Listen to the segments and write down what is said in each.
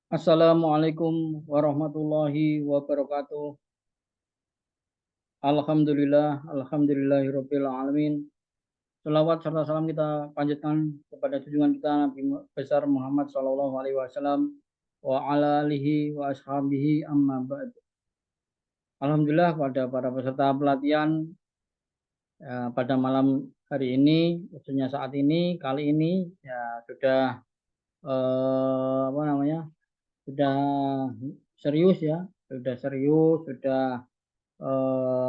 Assalamualaikum warahmatullahi wabarakatuh. Alhamdulillah, alhamdulillahirabbil alamin. Selawat serta salam kita panjatkan kepada junjungan kita Nabi besar Muhammad sallallahu alaihi wasallam wa ala alihi wa ashabihi amma ba'd. Alhamdulillah pada para peserta pelatihan pada malam hari ini, khususnya saat ini, kali ini ya sudah apa namanya? Sudah serius ya, sudah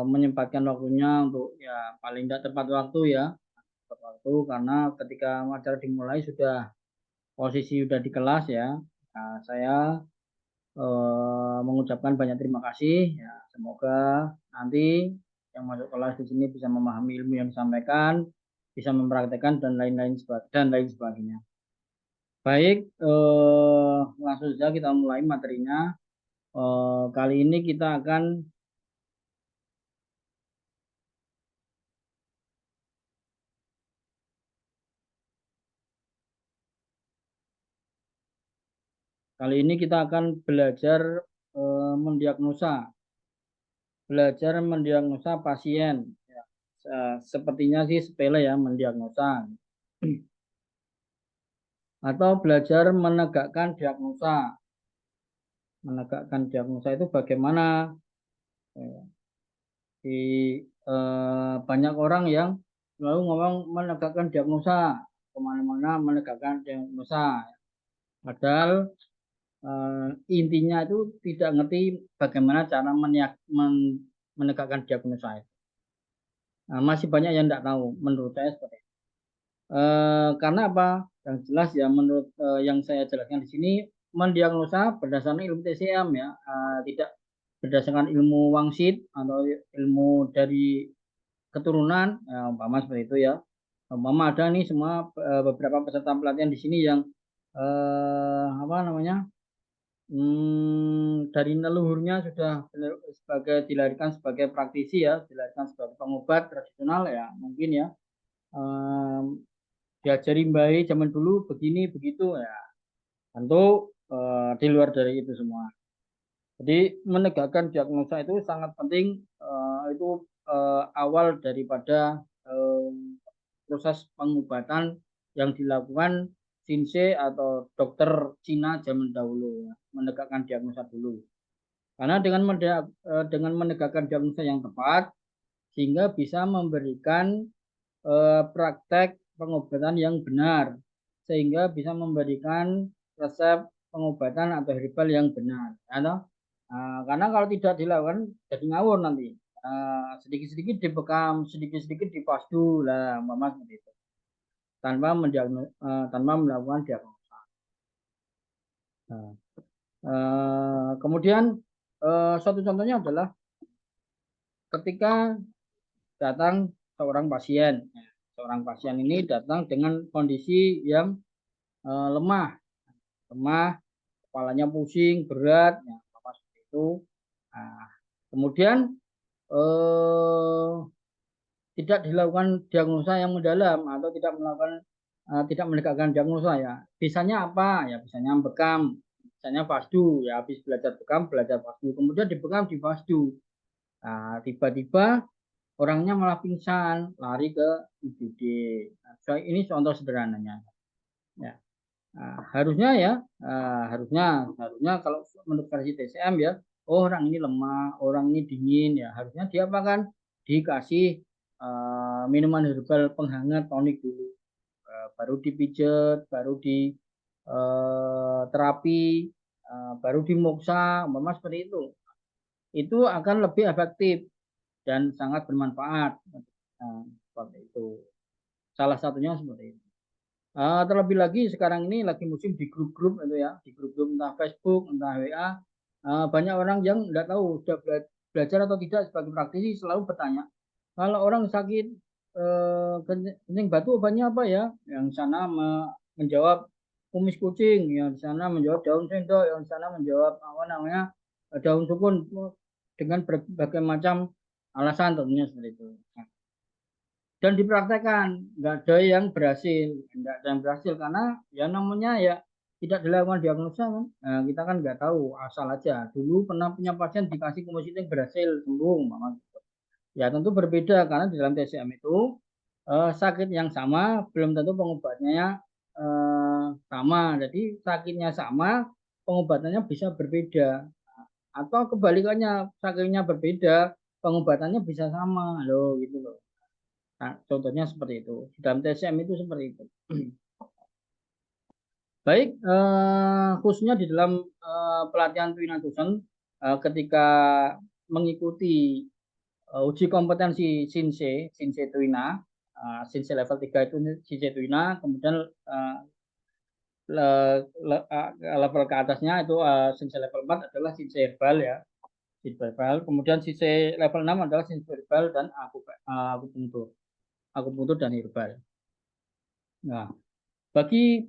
menyempatkan waktunya untuk ya paling tidak tepat waktu ya, tepat waktu karena ketika acara dimulai sudah posisi sudah di kelas ya. Nah, saya mengucapkan banyak terima kasih ya, semoga nanti yang masuk kelas di sini bisa memahami ilmu yang disampaikan, bisa mempraktekkan dan lain sebagainya. Baik, langsung saja kita mulai materinya. Kali ini kita akan belajar mendiagnosa, pasien. Ya, sepertinya sih sepele ya mendiagnosa. Atau belajar menegakkan diagnosa. Menegakkan diagnosa itu bagaimana? Ya, di banyak orang yang selalu ngomong menegakkan diagnosa, kemana-mana menegakkan diagnosa. Padahal intinya itu tidak ngerti bagaimana cara menegakkan diagnosa itu. Nah, masih banyak yang tidak tahu, menurut saya seperti itu. Karena apa? Yang jelas ya menurut yang saya jelaskan di sini mendiagnosa berdasarkan ilmu TCM ya, tidak berdasarkan ilmu wangsit atau ilmu dari keturunan, ya, umpama seperti itu ya. Umpama ada nih semua beberapa peserta pelatihan di sini yang apa namanya? Dari leluhurnya sudah sebagai dilahirkan sebagai praktisi ya, dilahirkan sebagai pengobat tradisional ya, mungkin ya. Diajari bayi zaman dulu begini begitu ya, tentu di luar dari itu semua. Jadi menegakkan diagnosa itu sangat penting, itu awal daripada proses pengobatan yang dilakukan Shinsei atau dokter Cina zaman dahulu ya, menegakkan diagnosa dulu. Karena dengan menegakkan diagnosa yang tepat sehingga bisa memberikan praktek pengobatan yang benar, sehingga bisa memberikan resep pengobatan atau herbal yang benar. Karena kalau tidak dilakukan jadi ngawur nanti. Sedikit-sedikit dibekam, sedikit-sedikit dipasdu lah, mama seperti itu. Tanpa melakukan diagnosa. Nah, kemudian satu contohnya adalah ketika datang seorang pasien. Seorang pasien ini datang dengan kondisi yang lemah, kepalanya pusing, berat, ya, apa seperti itu. Nah, kemudian eh, tidak dilakukan diagnosa yang mendalam atau tidak menegakkan diagnosa ya. Bisanya apa? Ya bisanya bekam, bisanya fasdu ya, habis belajar bekam, belajar fasdu, kemudian dibekam di fasdu. Nah, tiba-tiba orangnya malah pingsan, lari ke IGD. Nah, ini contoh sederhananya. Ya. Nah, harusnya kalau menurut versi TCM ya, oh, orang ini lemah, orang ini dingin ya, harusnya dia apa kan dikasih minuman herbal penghangat tonik dulu. Baru dipijat, baru di terapi, baru dimoksa, umpama seperti itu. Itu akan lebih efektif dan sangat bermanfaat. Nah, seperti itu. Salah satunya seperti itu. Terlebih lagi sekarang ini lagi musim di grup-grup itu ya, di grup-grup entah Facebook, entah WA, banyak orang yang tidak tahu sudah belajar atau tidak sebagai praktisi selalu bertanya, kalau orang sakit kencing batu obatnya apa ya? Yang sana menjawab kumis kucing, yang di sana menjawab daun sendok, yang di sana menjawab apa namanya daun sukun dengan berbagai macam alasan tentunya seperti itu. Nah, dan dipraktekkan, nggak ada yang berhasil karena ya namanya ya tidak dilakukan diagnosa kan, nah, kita kan nggak tahu, asal aja. Dulu pernah punya pasien dikasih kemositing berhasil sembuh, Mama. Ya tentu berbeda karena di dalam TCM itu sakit yang sama belum tentu pengobatannya sama. Jadi sakitnya sama, pengobatannya bisa berbeda. Atau kebalikannya, sakitnya berbeda, pengobatannya bisa sama loh gitu loh. Nah, contohnya seperti itu. Di dalam TCM itu seperti itu. Baik, khususnya di dalam pelatihan Twina Dosen, ketika mengikuti uji kompetensi Sinse Twina, Sinse level 3 itu Sinse Twina, kemudian level ke atasnya itu Sinse level 4 adalah Sinse Herbal ya, Sinse Herbal, kemudian Sinse level 6 adalah Sinse Herbal dan akupunktur, akupunktur dan herbal. Nah, bagi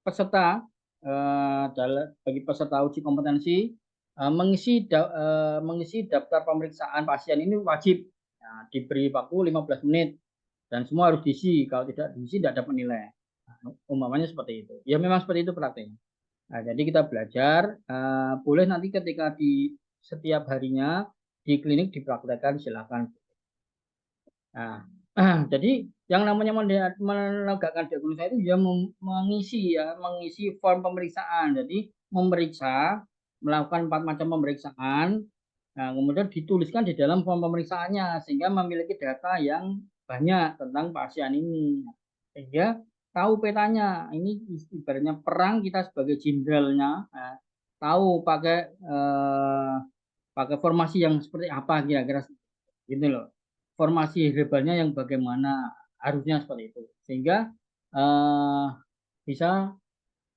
peserta bagi peserta uji kompetensi mengisi daftar pemeriksaan pasien ini wajib, nah, diberi waktu 15 menit dan semua harus diisi. Kalau tidak diisi tidak dapat nilai. Nah, umpamanya seperti itu. Ya memang seperti itu prakteknya. Nah, jadi kita belajar boleh nanti ketika di setiap harinya di klinik dipraktekkan silakan. Nah, jadi yang namanya menegakkan diagnosa itu dia mengisi form pemeriksaan. Jadi memeriksa, melakukan 4 macam pemeriksaan. Nah, kemudian dituliskan di dalam form pemeriksaannya sehingga memiliki data yang banyak tentang pasien ini. Sehingga tahu petanya. Ini ibaratnya perang, kita sebagai jenderalnya tahu pakai formasi yang seperti apa kira-kira gitu loh. Formasi herbanya yang bagaimana, harusnya seperti itu sehingga eh, bisa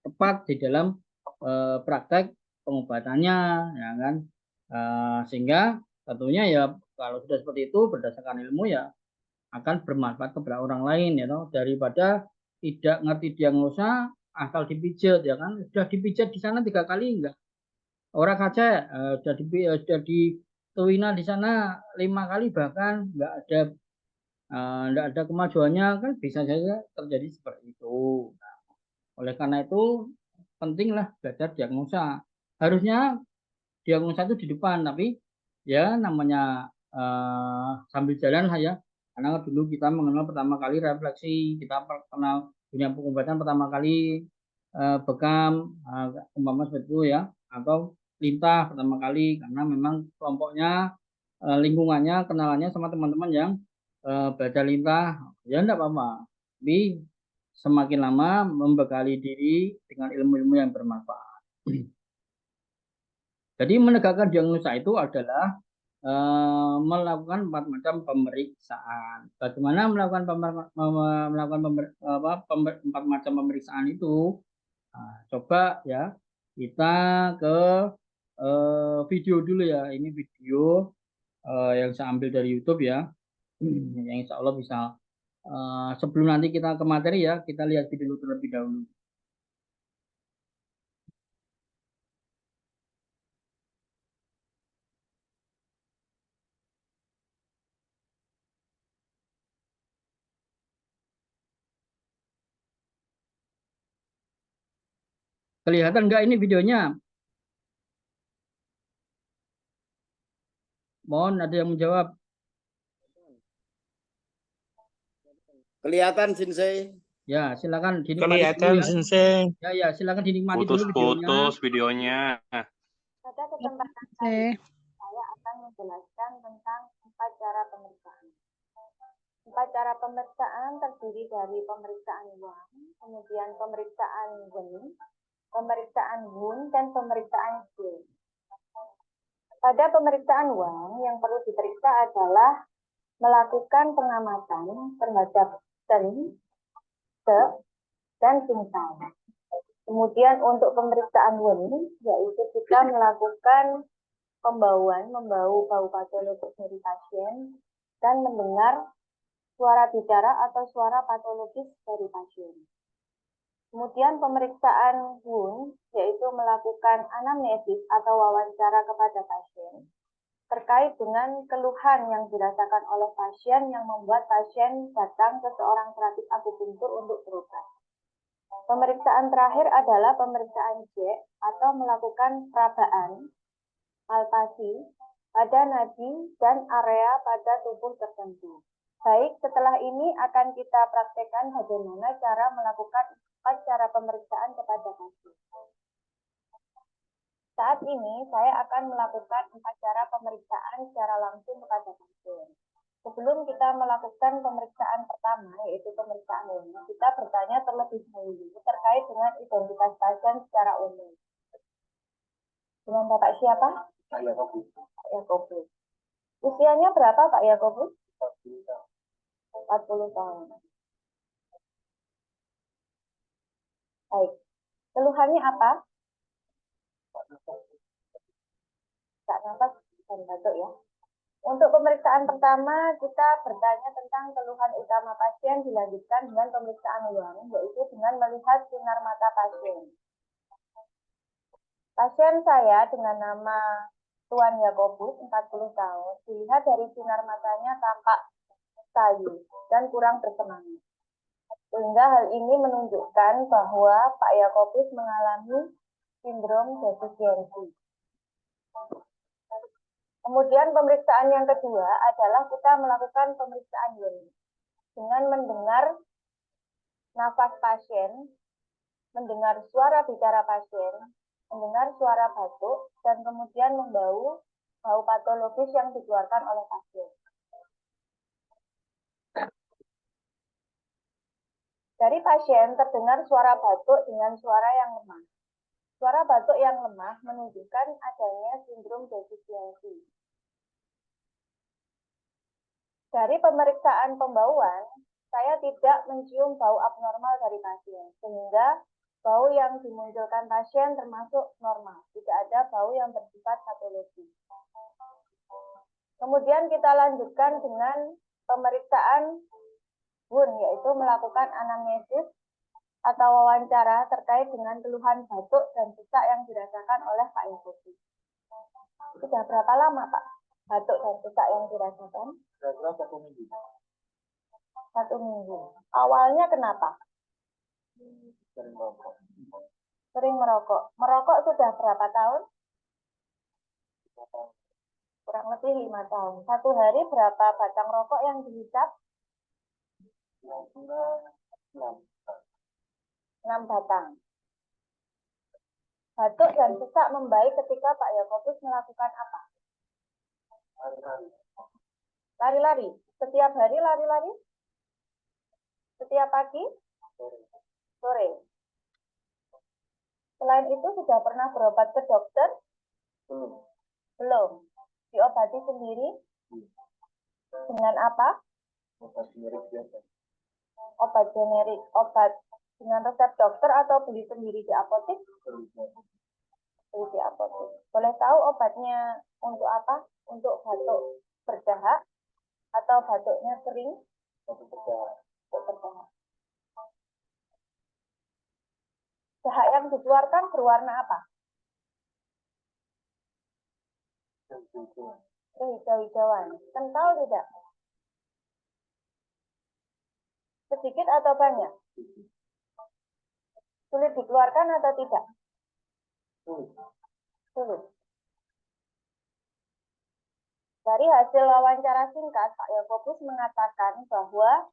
tepat di dalam praktek pengobatannya ya kan. Sehingga tentunya ya kalau sudah seperti itu berdasarkan ilmu ya akan bermanfaat kepada orang lain ya toh, daripada tidak ngerti diagnosa asal dipijat ya kan, sudah dipijat di sana 3 kali enggak orang kaca, sudah di Tuina di sana 5 kali bahkan nggak ada kemajuannya, kan bisa saja terjadi seperti itu. Nah, oleh karena itu pentinglah belajar diagnosa. Harusnya diagnosa itu di depan, tapi ya namanya sambil jalan ya. Karena dulu kita mengenal pertama kali refleksi, kita kenal dunia pengobatan pertama kali bekam, umpama seperti itu ya, atau lintah pertama kali karena memang kelompoknya lingkungannya kenalannya sama teman-teman yang belajar lintah ya enggak apa-apa, tapi semakin lama membekali diri dengan ilmu-ilmu yang bermanfaat. Jadi menegakkan diagnosa itu adalah melakukan 4 macam pemeriksaan. Bagaimana melakukan 4 macam pemeriksaan itu? Nah, coba ya kita ke video dulu ya. Ini video yang saya ambil dari YouTube ya. Yang insya Allah bisa sebelum nanti kita ke materi ya, kita lihat video terlebih dahulu. Kelihatan nggak ini videonya? Mohon ada yang menjawab. Kelihatan Sensei. Ya, silakan dinikmati dulu Kelihatan ya. Sensei. Ya, ya, silakan dinikmati dulu videonya. Putus-putus videonya. Pada kesempatan kali saya akan menjelaskan tentang 4 cara pemeriksaan. 4 cara pemeriksaan terdiri dari pemeriksaan Wang, kemudian pemeriksaan Wen, pemeriksaan Wun, dan pemeriksaan Jue. Pada pemeriksaan Wang, yang perlu diperiksa adalah melakukan pengamatan terhadap Ten, Se, dan Singtang. Kemudian untuk pemeriksaan Wen, yaitu kita melakukan membau bau patologis dari pasien dan mendengar suara bicara atau suara patologis dari pasien. Kemudian pemeriksaan Wun, yaitu melakukan anamnesis atau wawancara kepada pasien terkait dengan keluhan yang dirasakan oleh pasien yang membuat pasien datang ke seorang terapis akupunktur untuk berobat. Pemeriksaan terakhir adalah pemeriksaan Jack atau melakukan perabaan, palpasi, pada nadi dan area pada tubuh tertentu. Baik, setelah ini akan kita praktekkan bagaimana cara melakukan 4 cara pemeriksaan kepada pasien. Saat ini saya akan melakukan 4 cara pemeriksaan secara langsung kepada pasien. Sebelum kita melakukan pemeriksaan pertama, yaitu pemeriksaan umum, kita bertanya terlebih dahulu terkait dengan identitas pasien secara umum. Dengan Bapak siapa? Pak Yakobus. Pak Yakobus. Usianya berapa Pak Yakobus? 40 tahun. Baik. Keluhannya apa? Sesak nafas dan batuk ya. Untuk pemeriksaan pertama, kita bertanya tentang keluhan utama pasien, dilanjutkan dengan pemeriksaan ulang, yaitu dengan melihat sinar mata pasien. Pasien saya dengan nama Tuan Yakobus, 40 tahun, dilihat dari sinar matanya tampak sayu dan kurang bersemangat. Sehingga hal ini menunjukkan bahwa Pak Yakobus mengalami sindrom defisiensi. Kemudian pemeriksaan yang kedua adalah kita melakukan pemeriksaan Yoni dengan mendengar nafas pasien, mendengar suara bicara pasien, mendengar suara batuk, dan kemudian membau bau patologis yang dikeluarkan oleh pasien. Dari pasien terdengar suara batuk dengan suara yang lemah. Suara batuk yang lemah menunjukkan adanya sindrom defisiensi. Dari pemeriksaan pembauan, saya tidak mencium bau abnormal dari pasien, sehingga bau yang dimunculkan pasien termasuk normal, tidak ada bau yang bersifat patologis. Kemudian kita lanjutkan dengan pemeriksaan Wun, yaitu melakukan anamnesis atau wawancara terkait dengan keluhan batuk dan sesak yang dirasakan oleh Pak Yakobus. Sudah berapa lama Pak batuk dan sesak yang dirasakan? Kira-kira 1 minggu. 1 minggu. Awalnya kenapa? Sering merokok. Sering merokok. Merokok sudah berapa tahun? 5 tahun. Kurang lebih 5 tahun. Satu hari berapa batang rokok yang dihisap? Kira-kira 6 batang. Batuk dan sesak membaik ketika Pak Yakobus melakukan apa? hari-hari. Lari-lari. Setiap hari lari-lari? Setiap pagi? Sore. Selain itu sudah pernah berobat ke dokter? Belum. Belum. Diobati sendiri? Dengan apa? Obat generik biasa. Obat generik. Obat dengan resep dokter atau beli sendiri di apotek? Beli di apotek. Boleh tahu obatnya untuk apa? Untuk batuk berdahak atau batuknya kering? Batuk berdahak. Batuk berdahak. Dahak yang dikeluarkan berwarna apa? Hijau-hijauan. Kental tidak? Sedikit atau banyak? Sulit dikeluarkan atau tidak? Sulit. Dari hasil wawancara singkat, Pak Yakobus mengatakan bahwa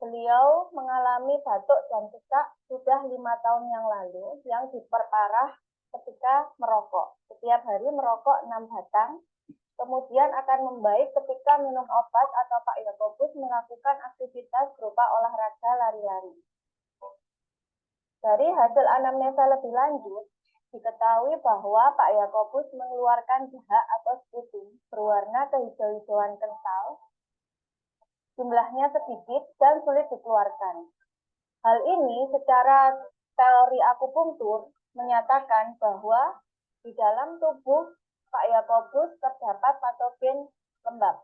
beliau mengalami batuk dan sesak sudah 5 tahun yang lalu yang diperparah ketika merokok. Setiap hari merokok 6 batang, kemudian akan membaik ketika minum obat atau Pak Yakobus melakukan aktivitas berupa olahraga lari-lari. Dari hasil anamnesa lebih lanjut, diketahui bahwa Pak Yakobus mengeluarkan dahak atau sputum berwarna kehijau-hijauan kental, jumlahnya sedikit dan sulit dikeluarkan. Hal ini secara teori akupunktur menyatakan bahwa di dalam tubuh Pak Yakobus terdapat patogen lembab.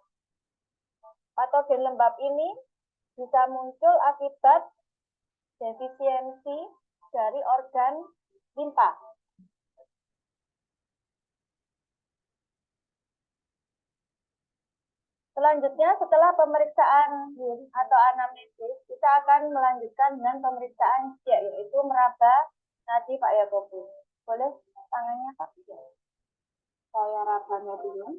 Patogen lembab ini bisa muncul akibat defisiensi dari organ limpa. Selanjutnya, setelah pemeriksaan atau anamnesis, kita akan melanjutkan dengan pemeriksaan yaitu meraba nadi Pak Yakobus. Boleh tangannya Pak? Saya rabanya dulu.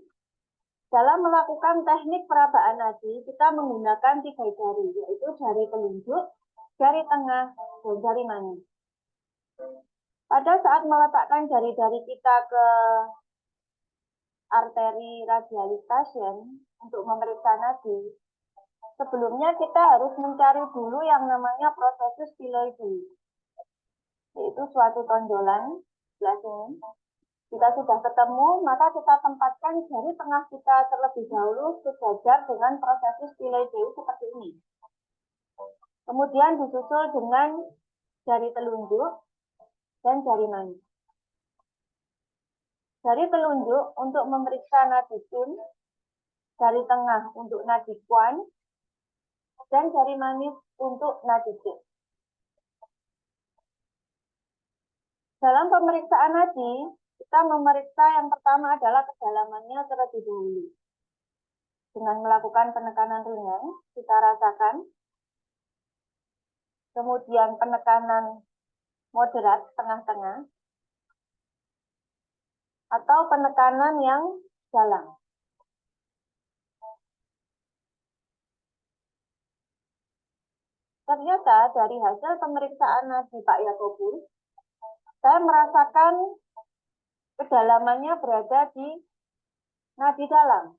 Dalam melakukan teknik perabaan nadi, kita menggunakan 3 jari, yaitu jari telunjuk, jari tengah, dan jari manis. Pada saat meletakkan jari-jari kita ke arteri radialis pasien untuk memeriksa nadi, sebelumnya kita harus mencari dulu yang namanya prosesus piloidi, yaitu suatu tonjolan sebelah sini. Jika sudah ketemu, maka kita tempatkan jari tengah kita terlebih dahulu sejajar dengan prosesus piloidi seperti ini. Kemudian disusul dengan jari telunjuk dan jari manis. Jari telunjuk untuk memeriksa nadi tun, jari tengah untuk nadi kuan, dan jari manis untuk nadi cik. Dalam pemeriksaan nadi, kita memeriksa yang pertama adalah kedalamannya terlebih dahulu. Dengan melakukan penekanan ringan, kita rasakan. Kemudian penekanan moderat tengah-tengah. Atau penekanan yang dalam. Ternyata dari hasil pemeriksaan nadi Pak Yakobus, saya merasakan kedalamannya berada di nadi dalam.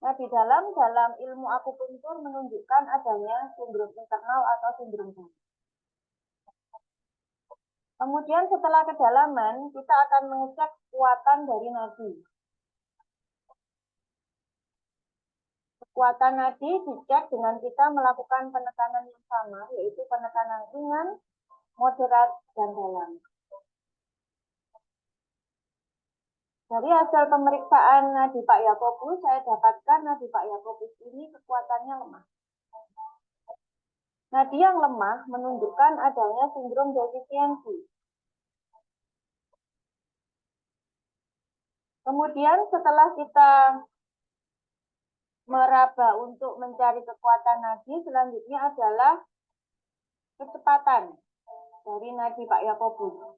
Nadi dalam ilmu akupunktur menunjukkan adanya sindrom internal atau sindrom dalam. Kemudian setelah kedalaman, kita akan mengecek kekuatan dari nadi. Kekuatan nadi dicek dengan kita melakukan penekanan yang sama, yaitu penekanan ringan, moderat, dan dalam. Dari hasil pemeriksaan nadi Pak Yakobus, saya dapatkan nadi Pak Yakobus ini kekuatannya lemah. Nadi yang lemah menunjukkan adanya sindrom defisiensi. Kemudian setelah kita meraba untuk mencari kekuatan nadi, selanjutnya adalah kecepatan dari nadi Pak Yakobus.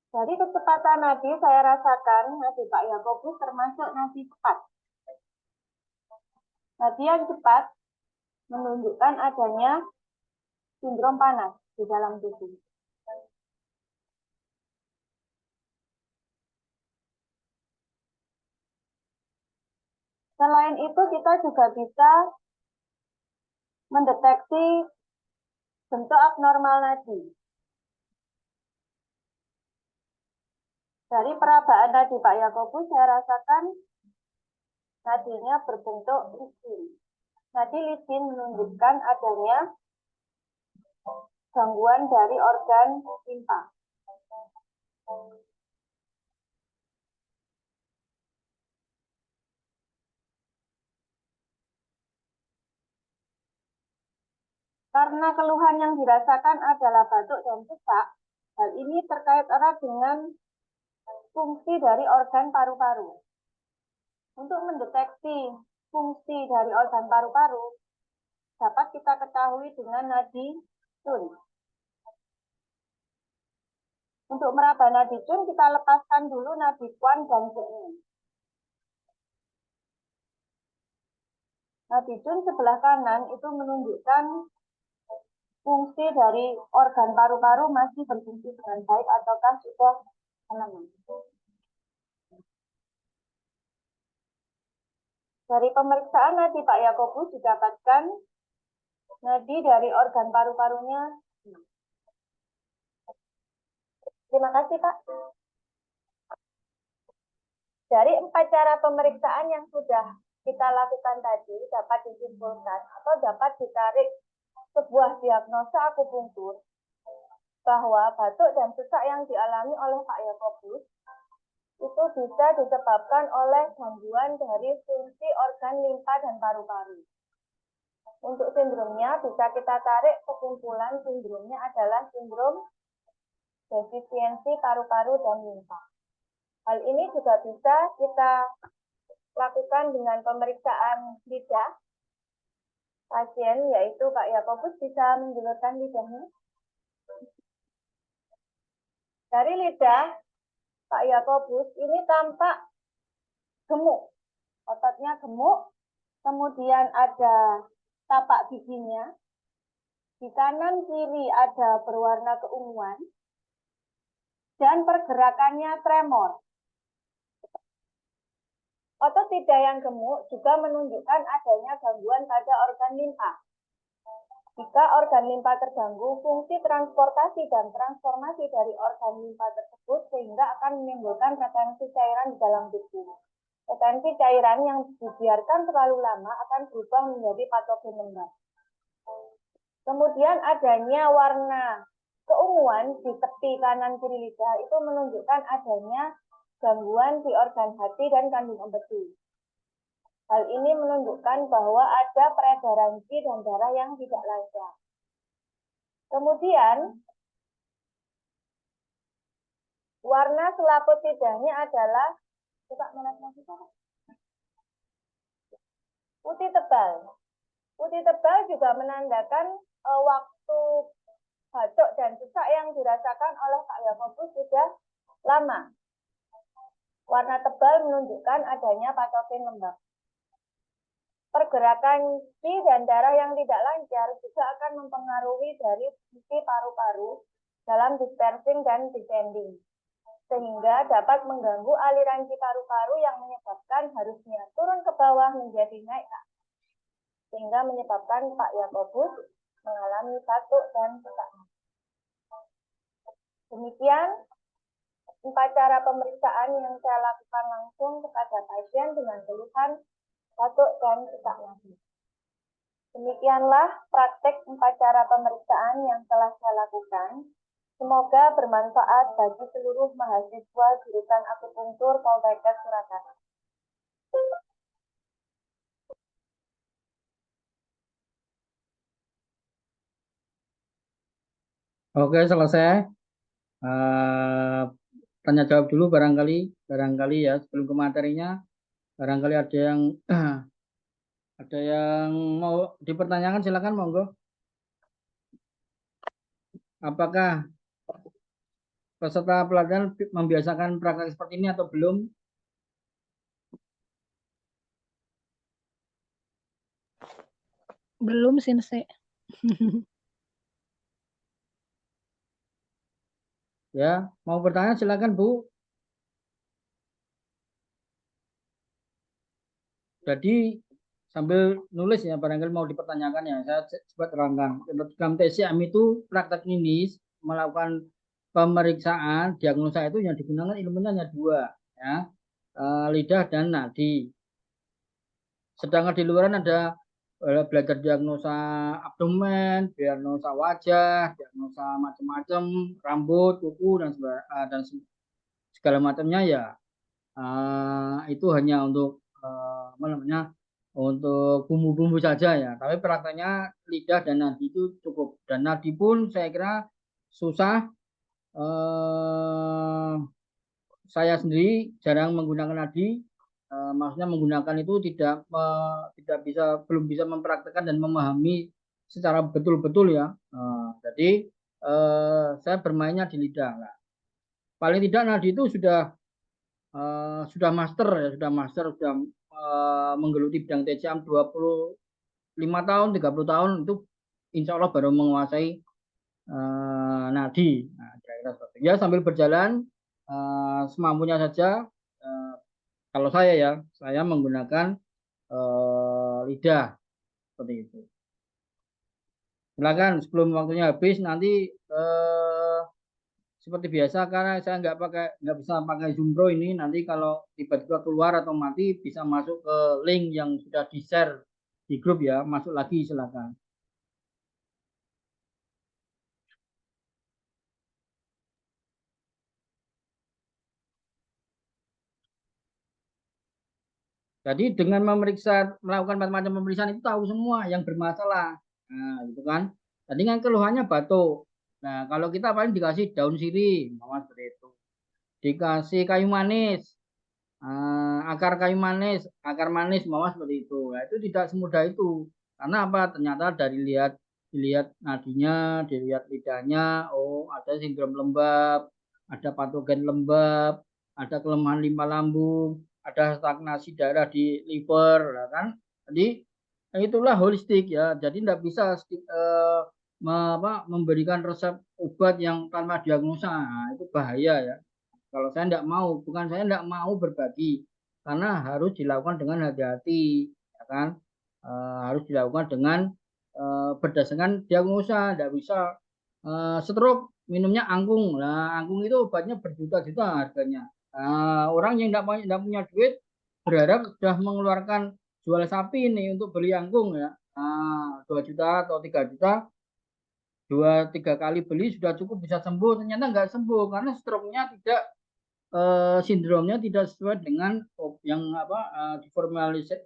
Dari kecepatan nadi, saya rasakan nadi Pak Yakobus termasuk nadi cepat. Nadi yang cepat menunjukkan adanya sindrom panas di dalam tubuh. Selain itu, kita juga bisa mendeteksi bentuk abnormal nadi. Dari perabaan nadi Pak Yakobus, saya rasakan nadinya berbentuk licin. Nadi licin menunjukkan adanya gangguan dari organ limpa. Karena keluhan yang dirasakan adalah batuk dan sesak, hal ini terkait erat dengan fungsi dari organ paru-paru. Untuk mendeteksi fungsi dari organ paru-paru, dapat kita ketahui dengan nadi tun. Untuk meraba nadi tun, kita lepaskan dulu nadi kuan dan cik. Nadi tun sebelah kanan itu menunjukkan fungsi dari organ paru-paru masih berfungsi dengan baik ataukah sudah melemah. Dari pemeriksaan nadi Pak Yakobus didapatkan nadi dari organ paru-parunya. Terima kasih Pak. Dari 4 cara pemeriksaan yang sudah kita lakukan tadi dapat disimpulkan atau dapat ditarik sebuah diagnosa akupunktur bahwa batuk dan sesak yang dialami oleh Pak Yakobus itu bisa disebabkan oleh gangguan dari fungsi organ limpa dan paru-paru. Untuk sindromnya bisa kita tarik kesimpulan sindromnya adalah sindrom defisiensi paru-paru dan limpa. Hal ini juga bisa kita lakukan dengan pemeriksaan lidah pasien, yaitu Pak Yakobus bisa menjulurkan lidahnya. Dari lidah Pak Yakobus ini tampak gemuk, ototnya gemuk, kemudian ada tapak giginya, di kanan kiri ada berwarna keunguan, dan pergerakannya tremor. Otot lidah yang gemuk juga menunjukkan adanya gangguan pada organ limpa. Jika organ limpa terganggu, fungsi transportasi dan transformasi dari organ limpa tersebut sehingga akan menimbulkan retensi cairan di dalam tubuh. Retensi cairan yang dibiarkan terlalu lama akan berubah menjadi patogen lembab. Kemudian adanya warna keunguan di tepi kanan kiri lidah itu menunjukkan adanya gangguan di organ hati dan kandung empedu. Hal ini menunjukkan bahwa ada peredaran qi dan darah yang tidak lancar. Kemudian, warna selaput lidahnya adalah putih tebal. Putih tebal juga menandakan waktu batuk dan sesak yang dirasakan oleh Pak Yakobus sudah lama. Warna tebal menunjukkan adanya patogen lembab. Pergerakan qi dan darah yang tidak lancar juga akan mempengaruhi dari fungsi paru-paru dalam dispersing dan descending, sehingga dapat mengganggu aliran qi paru-paru yang menyebabkan harusnya turun ke bawah menjadi naik ke atas, sehingga menyebabkan Pak Yakobus mengalami batuk dan sesak. Demikian 4 cara pemeriksaan yang saya lakukan langsung kepada pasien dengan keluhan batuk dan sesak nadi. Demikianlah praktek 4 cara pemeriksaan yang telah saya lakukan. Semoga bermanfaat bagi seluruh mahasiswa jurusan akupunktur Poltekkes Surakarta. Oke, selesai. Tanya jawab dulu barangkali ya sebelum ke materinya. Barangkali ada yang mau dipertanyakan, silakan monggo. Apakah peserta pelatihan membiasakan praktek seperti ini atau belum? Belum, Sensei. Ya, mau bertanya silakan Bu. Jadi sambil nulis ya, barangkali mau dipertanyakan ya, saya coba terangkan. Dalam TCM itu praktek klinis melakukan pemeriksaan diagnosa itu yang digunakan ilmunya hanya 2 ya, lidah dan nadi. Sedangkan di luaran ada belajar diagnosa abdomen, diagnosa wajah, diagnosa macam-macam, rambut, kuku dan segala macamnya ya. Itu hanya untuk apa namanya, untuk bumbu-bumbu saja ya. Tapi prakteknya lidah dan nadi itu cukup. Dan nadi pun saya kira susah. Saya sendiri jarang menggunakan nadi. Maksudnya menggunakan itu belum bisa mempraktekkan dan memahami secara betul-betul ya. Jadi saya bermainnya di lidah. Nah, paling tidak nadi itu sudah master ya, sudah menggeluti bidang TCM 25 tahun, 30 tahun itu insya Allah baru menguasai nadi. Nah, kira-kira seperti itu. Ya, sambil berjalan semampunya saja. Kalau saya menggunakan lidah seperti itu. Silakan sebelum waktunya habis nanti seperti biasa, karena saya nggak bisa pakai Zoom Pro ini, nanti kalau tiba-tiba keluar atau mati bisa masuk ke link yang sudah di share di grup ya, masuk lagi silakan. Jadi dengan melakukan macam-macam pemeriksaan itu tahu semua yang bermasalah. Nah, gitu kan. Tadi kan keluhannya batuk. Nah, kalau kita paling dikasih daun sirih, mama seperti itu. Dikasih kayu manis, akar manis, mama seperti itu. Nah, itu tidak semudah itu. Karena apa? Ternyata dari dilihat nadinya, dilihat lidahnya, oh ada sindrom lembab, ada patogen lembab, ada kelemahan limpa lambung, ada stagnasi darah di liver, ya kan? Jadi itulah holistik ya. Jadi tidak bisa memberikan resep obat yang tanpa diagnosa. Nah, itu bahaya ya. Kalau saya tidak mau, bukan saya tidak mau berbagi, karena harus dilakukan dengan hati-hati, ya kan? Harus dilakukan dengan berdasarkan diagnosa, tidak bisa stroke minumnya anggung. Nah, anggung itu obatnya berjuta-juta harganya. Orang yang tidak punya duit berharap sudah mengeluarkan jual sapi ini untuk beli anggung ya. 2 juta atau 3 juta, 2-3 kali beli sudah cukup bisa sembuh. Ternyata nggak sembuh karena stroke-nya tidak sindromnya tidak sesuai dengan yang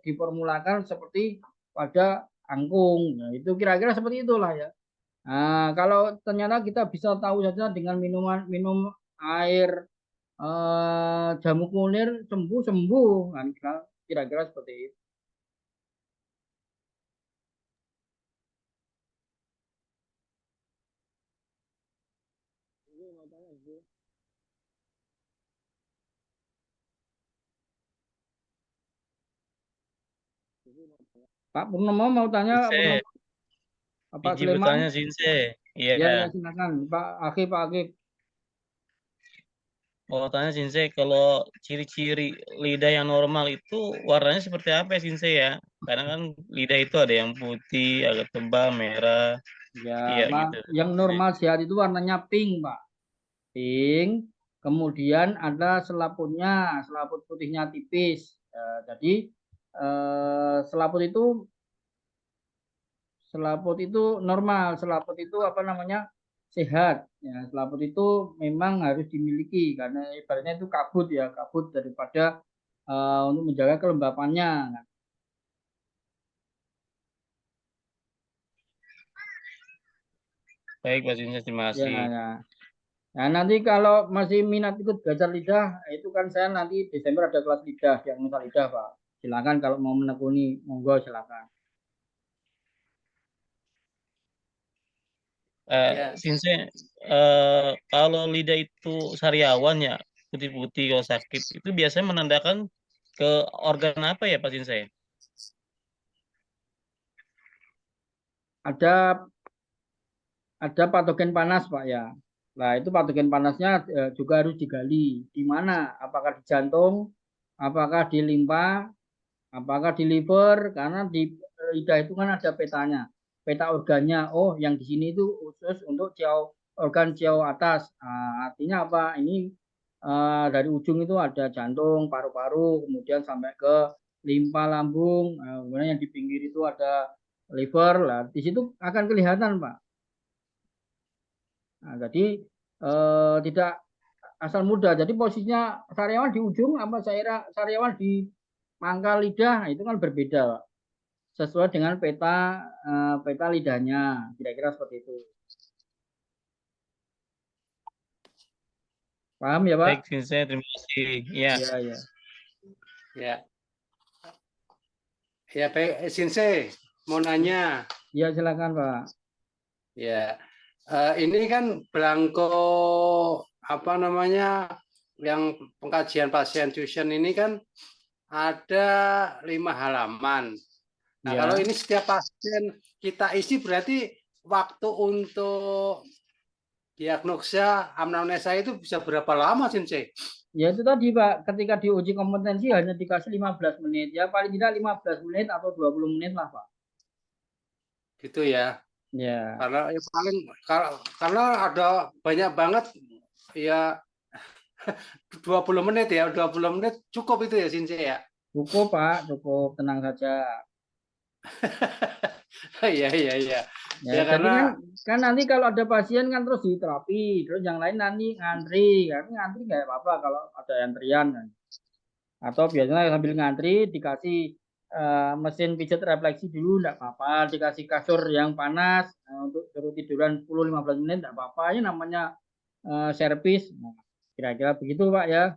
diformulakan seperti pada angkung. Nah, itu kira-kira seperti itulah ya. Nah, kalau ternyata kita bisa tahu saja dengan minum air jamu kunir sembuh, kan kira-kira seperti itu. Pak Purnomo mau tanya, Pak Sinse, Purnomo, Pak izin Sulaiman? bertanya Sinse. Iya. Ya, ya silakan, Pak Akif, Pak Akif. Mau tanya Sinse, kalau ciri-ciri lidah yang normal itu warnanya seperti apa ya Sinse ya? Kadang kan lidah itu ada yang putih, agak tebal, merah. Ya, Iya Pak, gitu. yang normal sehat itu warnanya pink, Pak. Pink, kemudian ada selaput putihnya tipis. Jadi selaput itu normal, selaput itu apa namanya sehat. Ya, selaput itu memang harus dimiliki karena ibaratnya itu kabut daripada untuk menjaga kelembapannya. Baik Pak Sinse, terima Ya, kasih. ya. Nah, nanti kalau masih minat ikut belajar lidah, itu kan saya nanti Desember ada kelas lidah, diagnosa lidah, Pak. Silakan kalau mau menekuni, monggo silakan. Ya, Sinse, kalau lidah itu sariawan ya, putih-putih kalau sakit, itu biasanya menandakan ke organ apa ya Pak Sinse? Ada patogen panas, Pak ya. Nah, itu patogen panasnya juga harus digali. Di mana? Apakah di jantung, apakah di limpa, apakah di liver? Karena di lidah itu kan ada petanya, peta organnya. Oh, yang di sini itu khusus untuk organ ciao atas. Nah, artinya apa? Ini dari ujung itu ada jantung, paru-paru, kemudian sampai ke limpa lambung. Kemudian yang di pinggir itu ada liver. Lah, di situ akan kelihatan, Pak. Nah, jadi tidak asal mudah. Jadi posisinya sariawan di ujung apa sariawan di pangkal lidah, nah, itu kan berbeda, Pak. Sesuai dengan peta lidahnya, kira-kira seperti itu. Paham ya, Pak? Baik Sinse, terima kasih. Ya. Iya, iya. ya, ya, Pak Sinse, mau nanya, Iya, silakan, Pak. ya, ini kan belangko apa namanya, yang pengkajian pasien tuition ini kan ada 5 halaman. Nah, Iya. kalau ini setiap pasien kita isi berarti waktu untuk diagnosa amnesa itu bisa berapa lama, Sinse? Ya itu tadi, Pak, ketika diuji kompetensi hanya dikasih 15 menit. Ya paling tidak 15 menit atau 20 menit lah, Pak. Gitu ya. Ya. Karena ya paling karena ada banyak banget ya 20 menit ya, 20 menit cukup itu ya Sinse ya. Cukup, Pak, cukup, tenang saja. Iya iya iya. Ya, Ya jadi karena kan nanti kalau ada pasien kan terus diterapi, terus yang lain nanti ngantri, kan ngantri nggak apa-apa kalau ada antrian kan. Atau biasanya sambil ngantri dikasih mesin pijat refleksi dulu enggak apa-apa, dikasih kasur yang panas untuk suruh tiduran 10-15 menit enggak apa-apa, ini namanya servis. Nah, kira-kira begitu Pak ya.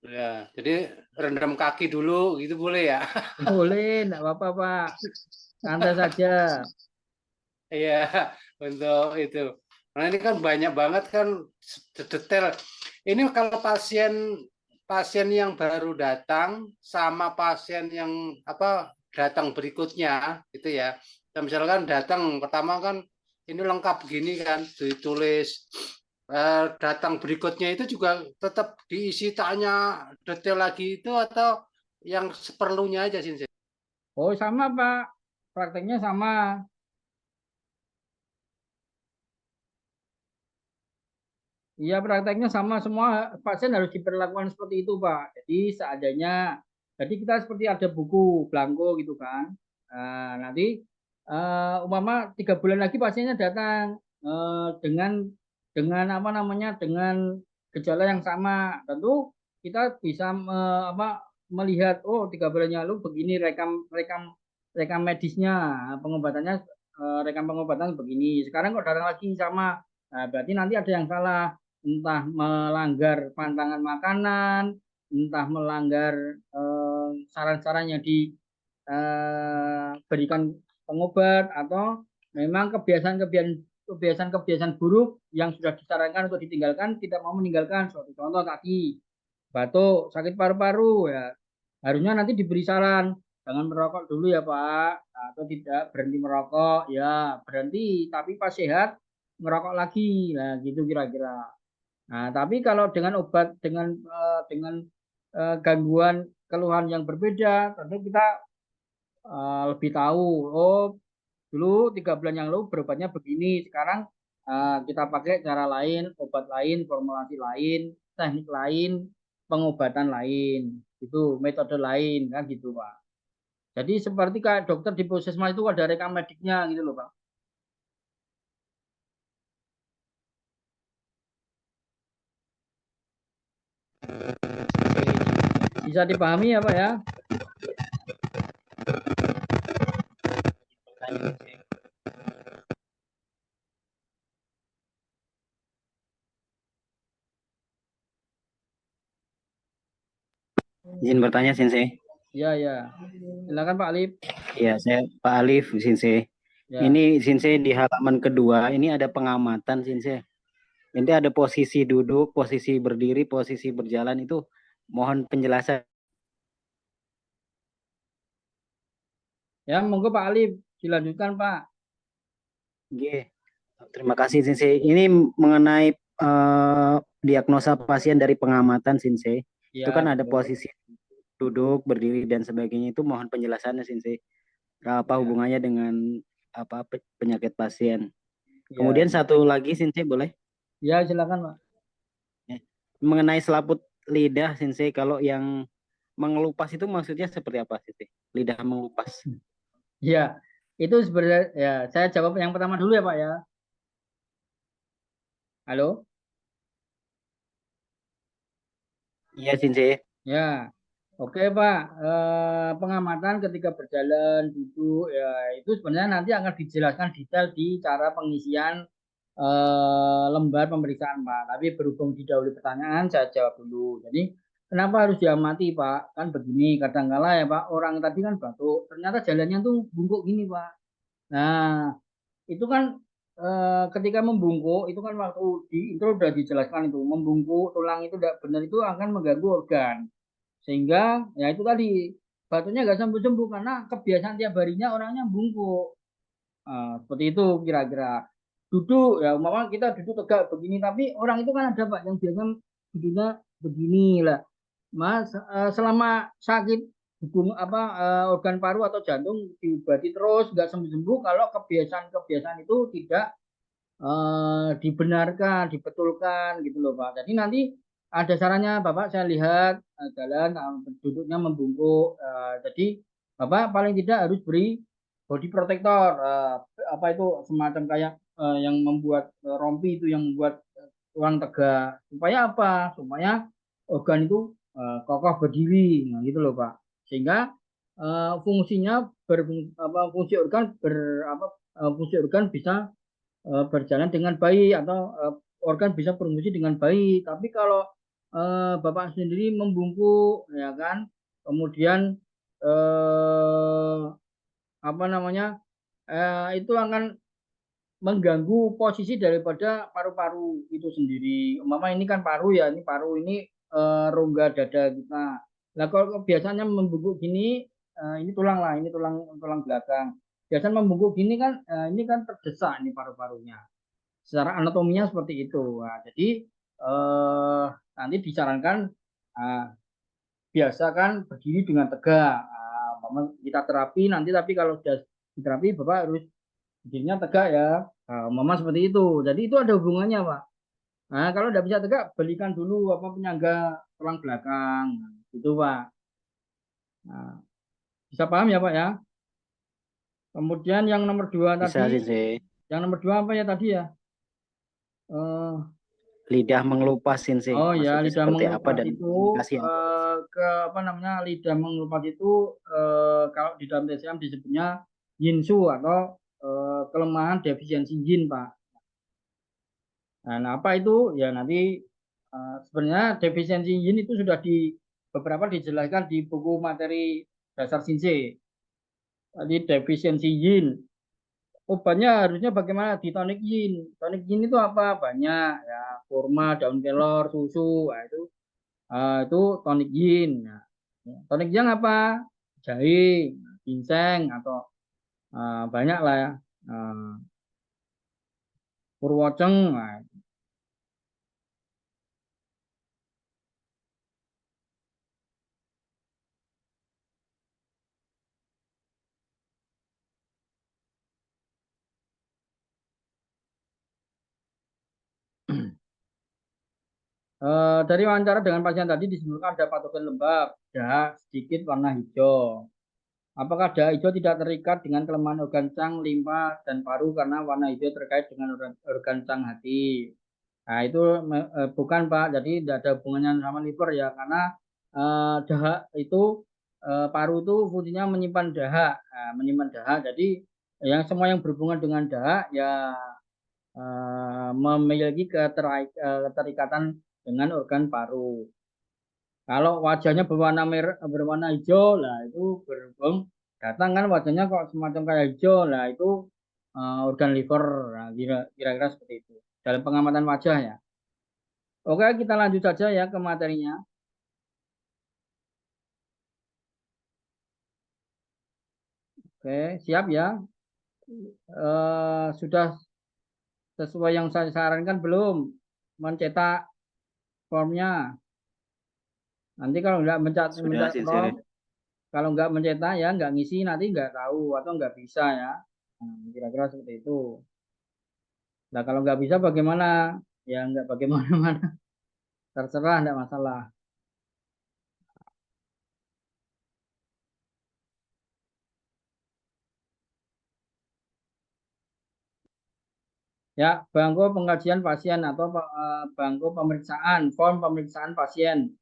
Ya, jadi rendam kaki dulu gitu boleh ya? Boleh, enggak apa-apa Pak. Santai saja. Iya, untuk itu. Nah ini kan banyak banget kan detail. Ini kalau pasien yang baru datang sama pasien yang datang berikutnya itu ya. Dan misalkan datang pertama kan ini lengkap begini kan ditulis. Datang berikutnya itu juga tetap diisi tanya detail lagi itu atau yang seperlunya aja sih? Oh, sama Pak. Prakteknya sama. Iya, prakteknya sama, semua pasien harus diperlakukan seperti itu, Pak. Jadi seadanya, jadi kita seperti ada buku blanko gitu kan. Nah, nanti umpama 3 bulan lagi pasiennya datang dengan apa namanya, dengan gejala yang sama. Tentu kita bisa melihat, oh 3 bulan yang lalu begini rekam rekam rekam medisnya, pengobatannya rekam pengobatan begini. Sekarang kok datang lagi sama, nah, berarti nanti ada yang salah, entah melanggar pantangan makanan, entah melanggar saran-saran yang diberikan pengobat, atau memang kebiasaan-kebiasaan buruk yang sudah disarankan untuk ditinggalkan tidak mau meninggalkan. Suatu contoh tadi batuk, sakit paru-paru, ya harusnya nanti diberi saran jangan merokok dulu ya Pak, atau tidak berhenti merokok, ya berhenti tapi pas sehat merokok lagi, nah gitu kira-kira. Nah, tapi kalau dengan obat dengan gangguan keluhan yang berbeda, tentu kita lebih tahu. Oh, dulu 3 bulan yang lalu berobatnya begini, sekarang kita pakai cara lain, obat lain, formulasi lain, teknik lain, pengobatan lain, itu metode lain kan gitu Pak. Jadi seperti kayak dokter di puskesmas itu ada rekam mediknya gitu loh Pak. Bisa dipahami ya Pak ya? Izin bertanya, Sensei. Ya, ya. Silakan Pak Alif. Ya, saya Pak Alif, Sensei. Ya. Ini Sensei di halaman kedua, ini ada pengamatan, Sensei. Ini ada posisi duduk, posisi berdiri, posisi berjalan, itu mohon penjelasan. Ya, monggo Pak Alif, dilanjutkan Pak. Oke. Terima kasih, Sensei. Ini mengenai diagnosa pasien dari pengamatan, Sensei. Ya, Itu kan ada betul. posisi duduk, berdiri, dan sebagainya. Itu mohon penjelasannya, Sensei. Apa Ya. hubungannya dengan penyakit pasien? Ya. Kemudian satu lagi, Sensei, boleh? Ya, silakan Pak. Mengenai selaput lidah, Sensei, kalau yang mengelupas itu maksudnya seperti apa, Sensei? Lidah mengelupas. Ya, itu sebenarnya ya saya jawab yang pertama dulu ya Pak ya. Halo? Iya, Sensei. Ya. Oke Pak, pengamatan ketika berjalan duduk ya itu sebenarnya nanti akan dijelaskan detail di cara pengisian lembar pemeriksaan Pak. Tapi berhubung didahului pertanyaan, saya jawab dulu. Jadi kenapa harus diamati Pak? Kan begini, kadang-kala ya Pak, orang tadi kan batuk, ternyata jalannya tuh bungkuk gini Pak. Nah, itu kan ketika membungkuk, itu kan waktu di intro sudah dijelaskan itu, membungkuk tulang itu tidak benar itu akan mengganggu organ. Sehingga ya itu tadi, batuknya nggak sembuh-sembuh karena kebiasaan tiap harinya orangnya bungkuk. Seperti itu kira-kira. Duduk ya umpama kita duduk tegak begini, tapi orang itu kan ada Pak yang biasa duduknya begini lah. Mas selama sakit hubung organ paru atau jantung diobati terus nggak sembuh-sembuh kalau kebiasaan-kebiasaan itu tidak dibenarkan, dibetulkan gitu loh Pak. Jadi nanti ada sarannya Bapak, saya lihat jalan duduknya membungkuk. Jadi Bapak paling tidak harus beri body protector, apa itu semacam kayak yang membuat rompi itu yang membuat tulang tegak. Supaya apa? Supaya organ itu kokoh berdiri, nah, gitu loh Pak. Sehingga fungsinya fungsi organ bisa berjalan dengan baik atau organ bisa berfungsi dengan baik. Tapi kalau Bapak sendiri membungkuk, ya kan, kemudian itu akan mengganggu posisi daripada paru-paru itu sendiri. Umpama ini kan paru ya, ini paru ini rongga dada kita. Nah, kalau biasanya membungkuk gini, ini tulang lah, ini tulang belakang. Biasanya membungkuk gini kan, ini kan terdesak ini paru-parunya. Secara anatominya seperti itu. Nah, jadi nanti disarankan biasakan berdiri dengan tegak. Kita terapi nanti, tapi kalau sudah diterapi Bapak harus berdirinya tegak ya. Mama seperti itu. Jadi itu ada hubungannya, Pak. Nah, kalau tidak bisa tegak, belikan dulu penyangga tulang belakang. Nah, itu, Pak. Nah, bisa paham ya, Pak ya? Kemudian yang nomor 2 Bisa tadi. Sensei. Yang nomor 2 apa ya tadi ya? Lidah mengelupas Sensei. Oh ya, Maksudnya lidah seperti apa mengelupas dan itu komunikasi lidah mengelupas itu kalau di dalam TCM disebutnya yinsu atau kelemahan defisiensi yin, Pak. Nah, apa itu? Ya nanti sebenarnya defisiensi yin itu sudah beberapa dijelaskan di buku materi dasar Shinsei. Tadi defisiensi yin. Obatnya harusnya bagaimana di tonik yin. Tonik yin itu apa? Banyak ya, kurma, daun kelor, susu. Nah, itu tonik yin. Nah, tonik yang apa? Jahe, ginseng atau banyak lah ya. Purwoceng. Nah, dari wawancara dengan pasien tadi disebutkan ada patogen lembab, dahak sedikit warna hijau. Apakah dahak hijau tidak terikat dengan kelemahan organ cang, limpa, dan paru karena warna hijau terkait dengan organ cang hati? Nah, itu bukan Pak, jadi tidak ada hubungannya sama liver ya, karena dahak itu paru itu fungsinya menyimpan dahak, jadi yang semua yang berhubungan dengan dahak ya memiliki keterikatan dengan organ paru. Kalau wajahnya berwarna hijau, lah itu berhubung datang kan wajahnya kok semacam kayak hijau, lah itu organ liver. Nah, kira-kira seperti itu dalam pengamatan wajah ya. Oke, kita lanjut saja ya ke materinya. Oke, siap ya. Sudah sesuai yang saya sarankan belum mencetak formnya? Nanti kalau nggak mencetak form, kalau nggak mencetak ya nggak ngisi, nanti nggak tahu atau nggak bisa ya. Nah, kira-kira seperti itu. Nah, kalau nggak bisa bagaimana? Ya nggak bagaimana-mana. Terserah, nggak masalah. Ya, bangku pengkajian pasien atau bangku pemeriksaan, form pemeriksaan pasien.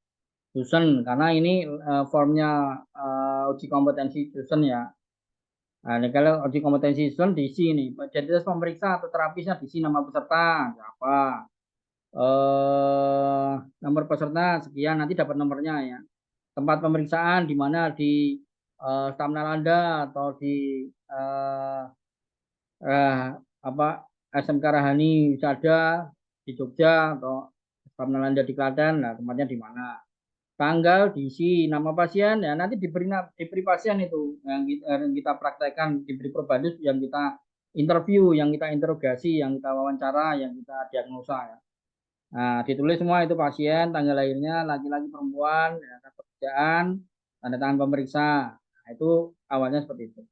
Dusen, karena ini formnya uji kompetensi Dusen ya. Nah, ini kalau uji kompetensi Dusen diisi nih. Identitas pemeriksa atau terapisnya diisi nama peserta, siapa. Nomor peserta sekian, nanti dapat nomornya ya. Tempat pemeriksaan di mana di Stamina Landa atau di SMK Rahani Wisada di Jogja atau Stamina Landa di Klaten. Nah, tempatnya di mana? Tanggal diisi, nama pasien ya, nanti diberi pasien itu yang kita praktekkan, diberi probatus yang kita interview, yang kita interogasi, yang kita wawancara, yang kita diagnosa ya. Nah, ditulis semua itu pasien, tanggal lahirnya, laki-laki perempuan, ya, pekerjaan, tanda tangan pemeriksa. Nah, itu awalnya seperti itu.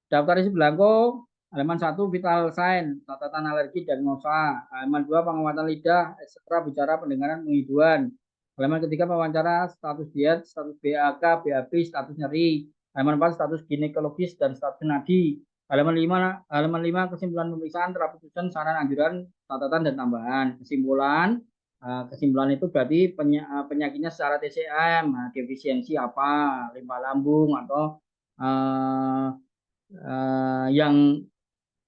Daftar isi belangko, halaman 1 vital sign, catatan alergi diagnosa, halaman 2 pengamatan lidah, ekstra bicara pendengaran penghidupan. Halaman ketiga wawancara, status diet, status BAK, BAB, status nyeri. Halaman 4 status ginekologis dan status nadi. Halaman 5 kesimpulan pemeriksaan, terapi Dusen, saran anjuran, catatan dan tambahan. Kesimpulan, kesimpulan itu berarti penyakitnya secara TCM, defisiensi apa, limpa lambung atau yang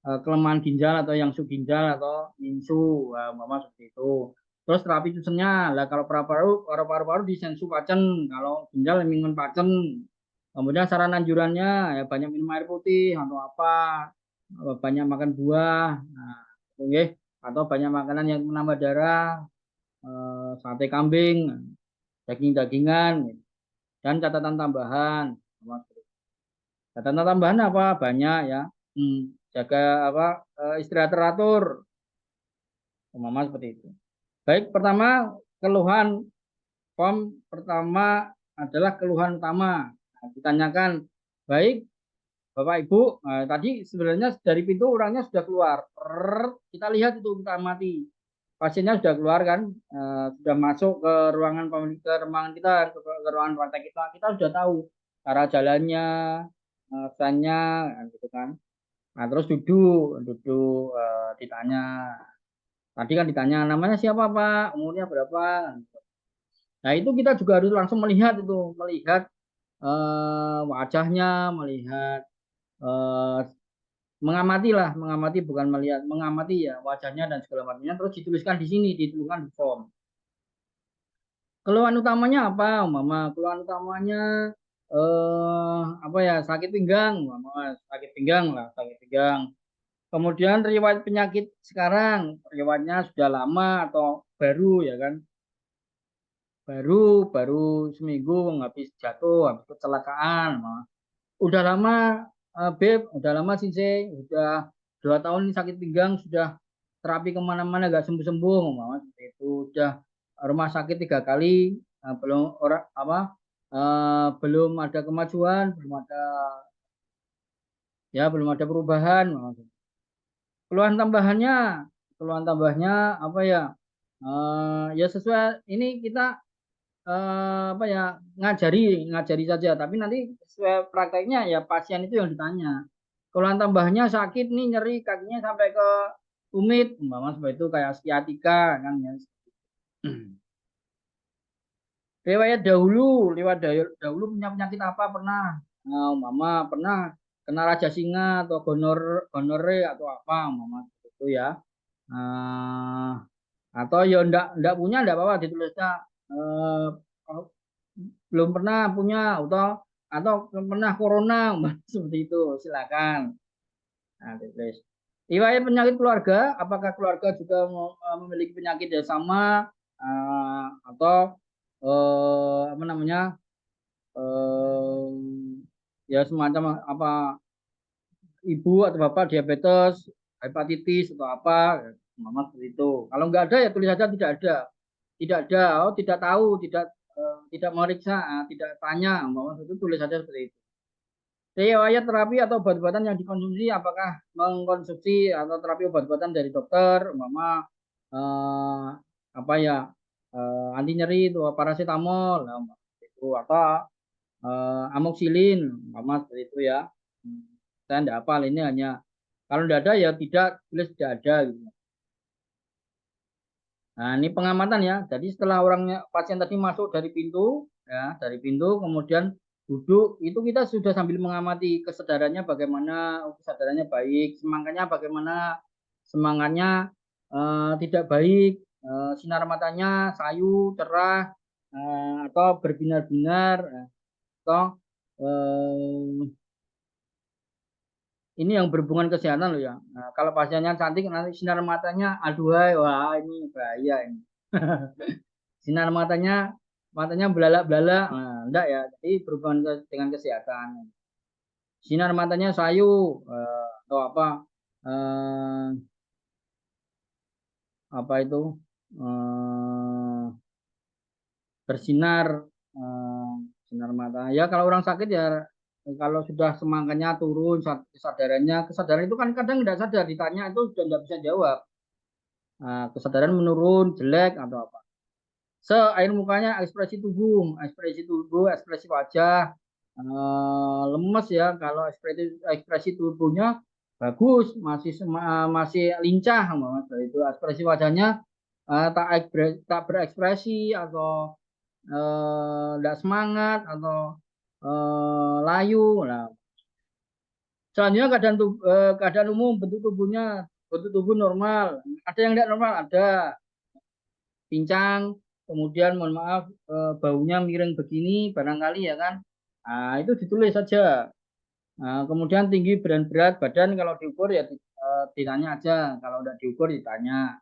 kelemahan ginjal atau yang subginjal atau insu, umpama seperti itu. Terus terapi susunnya, lah kalau paru-paru di sensu pacen, kalau ginjal minum pacen. Kemudian saran anjurannya ya banyak minum air putih atau apa, banyak makan buah, atau banyak makanan yang menambah darah, sate kambing, daging-dagingan, dan catatan tambahan. Catatan tambahan apa? Banyak ya. Jaga istirahat teratur. Umpama seperti itu. Baik, pertama keluhan form pertama adalah keluhan utama. Nah, ditanyakan, baik Bapak Ibu, tadi sebenarnya dari pintu orangnya sudah keluar. Kita lihat itu, kita amati. Pasiennya sudah keluar kan, sudah masuk ke ruangan kita, ke ruangan praktek kita. Kita sudah tahu cara jalannya, pesannya, gitu kan. Nah, terus duduk ditanya. Tadi kan ditanya namanya siapa Pak, umurnya berapa. Nah, itu kita juga harus langsung melihat wajahnya, melihat mengamati bukan melihat, mengamati ya wajahnya dan segala macamnya, terus dituliskan di sini, dituliskan di form. Keluhan utamanya apa, Mama? Keluhan utamanya sakit pinggang, Mama, sakit pinggang. Kemudian riwayat penyakit sekarang, riwayatnya sudah lama atau baru ya kan? Baru seminggu habis jatuh, habis kecelakaan, Mama. Udah lama Beb, udah lama sih udah 2 tahun ini sakit pinggang, sudah terapi kemana-mana gak sembuh-sembuh, Mama, seperti itu. Udah rumah sakit 3 kali, belum ada kemajuan, belum ada perubahan, Mama. Keluhan tambahnya apa ya? Ya sesuai ini kita ngajari saja, tapi nanti sesuai prakteknya ya pasien itu yang ditanya. Keluhan tambahnya sakit nih, nyeri kakinya sampai ke tumit, umpama seperti itu, kayak sciatica kan ya. Riwayat dahulu punya penyakit apa pernah? Nah, umpama pernah kena raja singa atau gonore atau apa, umpama seperti itu ya. Atau ya enggak punya, enggak apa-apa, ditulisnya belum pernah punya atau pernah corona seperti itu, silakan. Nah, ditulis. Riwayat penyakit keluarga, apakah keluarga juga memiliki penyakit yang sama atau ya semacam apa, ibu atau bapak diabetes, hepatitis atau apa, mama seperti itu. Kalau nggak ada ya tulis saja tidak ada. Tidak ada, tidak tahu, tidak meriksa, tidak tanya, mama itu tulis saja seperti itu. Riwayat terapi atau obat-obatan yang dikonsumsi, apakah mengkonsumsi atau terapi obat-obatan dari dokter, mama anti nyeri itu paracetamol, itu atau amoxilin, mama seperti itu ya. Saya tidak hafal, ini hanya kalau tidak ada ya tidak, tulis tidak ada gitu. Nah, ini pengamatan ya. Jadi setelah pasien tadi masuk dari pintu ya, kemudian duduk, itu kita sudah sambil mengamati kesadarannya bagaimana, kesadarannya baik, semangatnya bagaimana, semangatnya tidak baik, sinar matanya sayu, cerah, atau berbinar-binar, atau ini yang berhubungan kesehatan loh ya. Nah, kalau pasiennya cantik nanti sinar matanya aduhai, wah ini bahaya ini. Sinar matanya belalak-belalak, nah, enggak ya. Jadi berhubungan dengan kesehatan. Sinar matanya sayu atau apa itu bersinar, sinar mata. Ya kalau orang sakit ya, kalau sudah semangatnya turun, kesadaran itu kan kadang tidak sadar, ditanya itu sudah tidak bisa jawab. Nah, kesadaran menurun, jelek atau apa. Air mukanya, ekspresi tubuh, ekspresi wajah, lemes ya. Kalau ekspresi tubuhnya bagus, masih lincah, itu ekspresi wajahnya tak berekspresi atau tidak semangat atau layu. Nah, selanjutnya keadaan umum, bentuk tubuh normal. Ada yang tidak normal, ada pincang, kemudian mohon maaf baunya miring begini barangkali ya kan. Nah, itu ditulis saja. Nah, kemudian tinggi berat badan kalau diukur ya ditanya aja, kalau tidak diukur ditanya.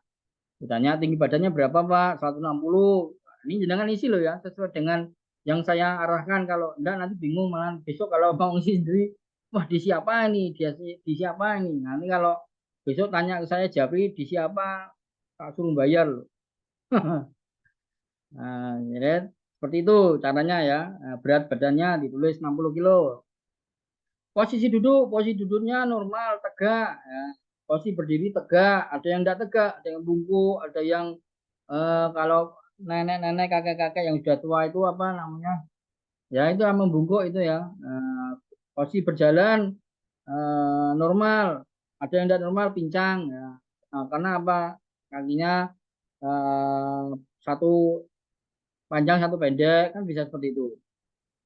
Ditanya tinggi badannya berapa Pak? 160. Ini jenengan isi loh ya, sesuai dengan yang saya arahkan. Kalau enggak nanti bingung malah besok kalau mau isi sendiri, wah di siapa ini? Di siapa ini? Nanti kalau besok tanya ke saya Japri di siapa? Tak suruh bayar loh. Nah, jadi seperti itu caranya ya. Nah, berat badannya ditulis 60 kilo. Posisi duduknya normal, tegak. Ya. Posisi berdiri tegak, ada yang tidak tegak, ada yang bungkuk, ada yang kalau nenek-nenek, kakek-kakek yang sudah tua itu apa namanya? Ya itu yang membungkuk itu ya. Posisi berjalan normal, ada yang tidak normal, pincang. Ya. Nah, karena apa? Kakinya satu panjang, satu pendek, kan bisa seperti itu.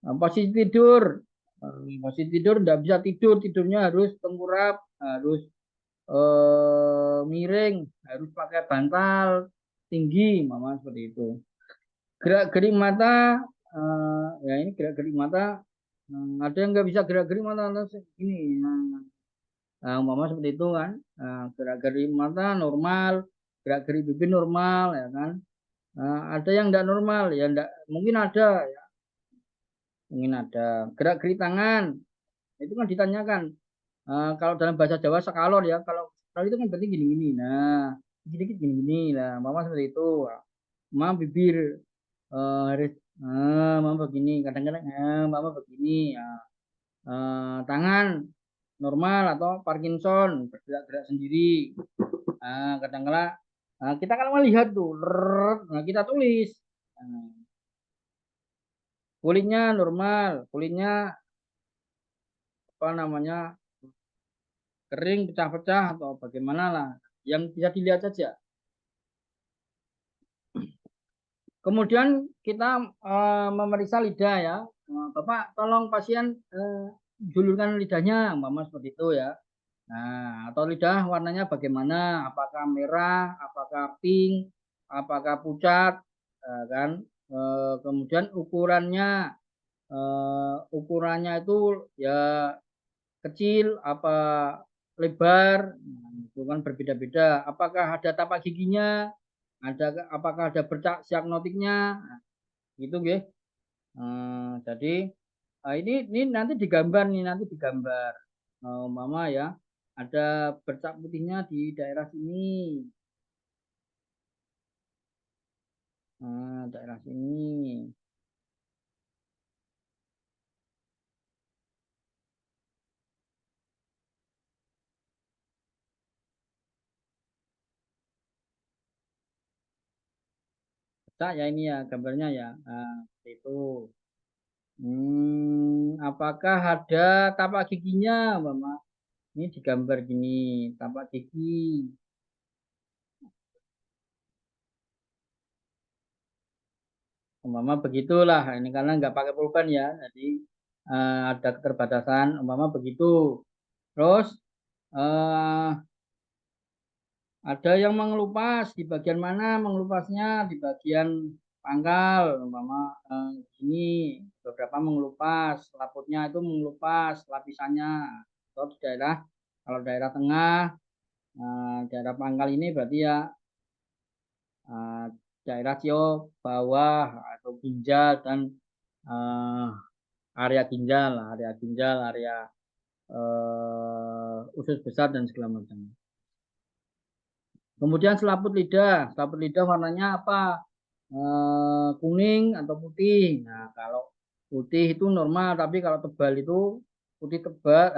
Nah, posisi tidur tidak bisa tidurnya harus tengkurap, harus miring, harus pakai bantal tinggi, mama seperti itu. Gerak-gerik mata, ya ini gerak-gerik mata, ada yang nggak bisa gerak-gerik mata ini, mama seperti itu kan. Gerak-gerik mata normal, gerak-gerik bibir normal, ya kan. Ada yang tidak normal, ya enggak, mungkin ada, ya. Mungkin ada gerak-gerik tangan, itu kan ditanyakan. Kalau dalam bahasa Jawa sekalor ya, kalau itu kan berarti gini-gini. Nah, dikit-dikit gini-gini. Nah, mama seperti itu. Mama bibir harus mama begini. Kadang-kadang mama begini. Tangan normal atau Parkinson, bergerak-gerak sendiri. Kadang-kadang kita kalau melihat tuh, nah kita tulis. Kulitnya normal, kulitnya apa namanya? Kering, pecah-pecah atau bagaimana lah, yang bisa dilihat saja. Kemudian kita memeriksa lidah ya. Bapak tolong pasien julurkan lidahnya, mama seperti itu ya. Nah, atau lidah warnanya bagaimana? Apakah merah, apakah pink, apakah pucat, kan? Kemudian ukurannya itu ya kecil apa lebar, itu kan berbeda-beda. Apakah ada tapak giginya? Apakah ada bercak siagnotiknya? Nah, gitu ya. Jadi ini nanti digambar nih, nanti digambar. Mama ya, ada bercak putihnya di daerah sini. Daerah sini. Bercak ya ini ya gambarnya ya. Itu. Apakah ada tapak giginya, Mama? Ini digambar gini, tapak gigi. Umpama begitulah, ini karena nggak pakai pulpen ya, jadi ada keterbatasan. Umpama begitu. Terus ada yang mengelupas di bagian mana mengelupasnya di bagian pangkal, umpama ini beberapa mengelupas, laputnya itu mengelupas lapisannya. Atau di daerah kalau daerah tengah, daerah pangkal ini berarti ya daerah cio bawah atau ginjal dan area ginjal, area usus besar dan segala macam. Kemudian selaput lidah warnanya apa? Kuning atau putih. Nah, kalau putih itu normal, tapi kalau tebal itu putih tebal,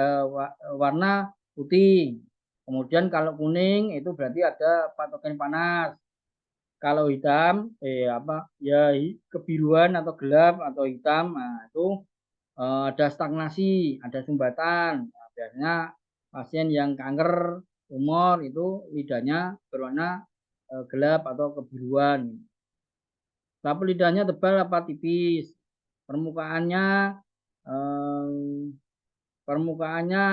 warna putih. Kemudian kalau kuning itu berarti ada patogen panas. Kalau hitam, ya kebiruan atau gelap atau hitam, nah itu ada stagnasi, ada sumbatan. Nah, biasanya pasien yang kanker tumor itu lidahnya berwarna gelap atau kebiruan. Sapu lidahnya tebal apa tipis? Permukaannya permukaannya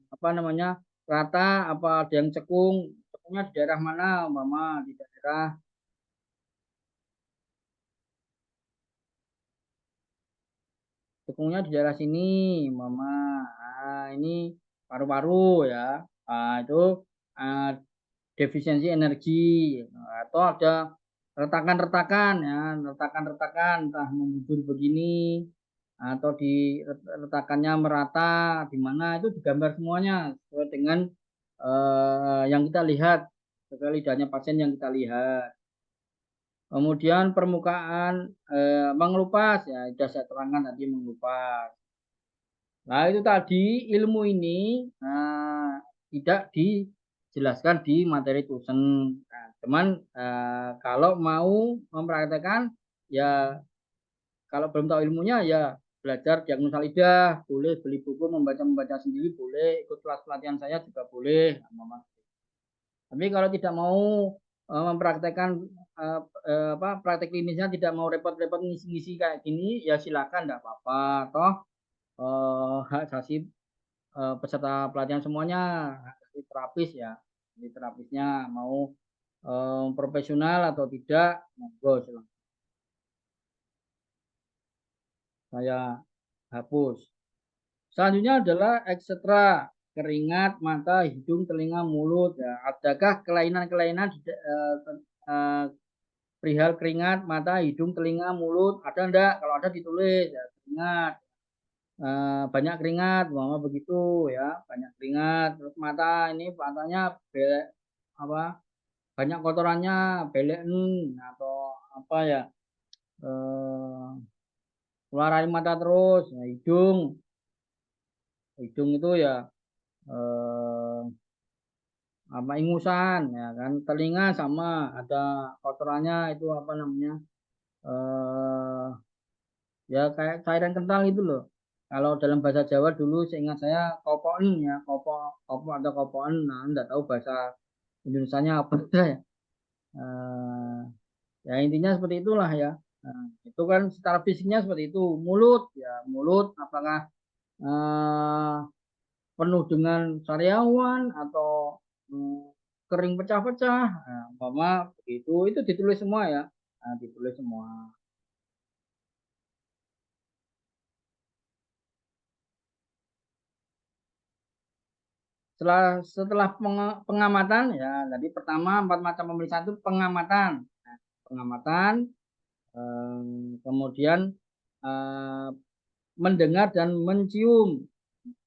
apa namanya, rata apa ada yang cekung? Cekungnya di daerah mana, umpama di daerah cekungnya di daerah sini, umpama. Nah, ini paru-paru ya. Nah, itu ah, defisiensi energi. Nah, atau ada retakan-retakan ya, retakan-retakan entah membujur begini atau di retakannya merata di mana, itu digambar semuanya sesuai dengan yang kita lihat, sesuai lidahnya pasien yang kita lihat. Kemudian permukaan mengelupas ya, sudah saya terangkan tadi mengelupas. Nah, itu tadi ilmu ini tidak dijelaskan di materi tusen. Nah, cuman kalau mau mempraktekkan ya, kalau belum tahu ilmunya ya belajar diagnosa lidah, boleh beli buku membaca sendiri, boleh ikut kelas pelatihan saya juga boleh. Tapi kalau tidak mau mempraktekkan praktek klinisnya, tidak mau repot-repot ngisi-ngisi kayak gini, ya silakan, enggak apa-apa. Toh hak asasi peserta pelatihan semuanya, hak asasi terapis ya. Jadi terapisnya mau profesional atau tidak, monggo silakan. Saya hapus. Selanjutnya adalah eksetra, keringat, mata, hidung, telinga, mulut. Ya. Adakah kelainan-kelainan perihal keringat, mata, hidung, telinga, mulut? Ada enggak? Kalau ada ditulis ya, keringat. Banyak keringat, mama begitu ya, banyak keringat. Terus mata, ini matanya belek, apa? Banyak kotorannya, belek atau apa ya? Keluar air mata terus. Nah, hidung itu ya apa, ingusan ya kan. Telinga sama ada kotorannya, itu apa namanya, ya kayak cairan kental itu loh. Kalau dalam bahasa Jawa dulu seingat saya kopon ya, kopo atau kopon. Nah, enggak tahu bahasa Indonesianya apa ya. Eh, ya intinya seperti itulah ya. Nah, itu kan secara fisiknya seperti itu. Mulut ya, mulut apakah eh, penuh dengan sariawan atau kering pecah-pecah, nah, umpama begitu, itu ditulis semua ya. Nah, ditulis semua. Setelah pengamatan ya, tadi pertama 4 macam pemeriksaan itu pengamatan. Nah, pengamatan, kemudian eh, mendengar dan mencium.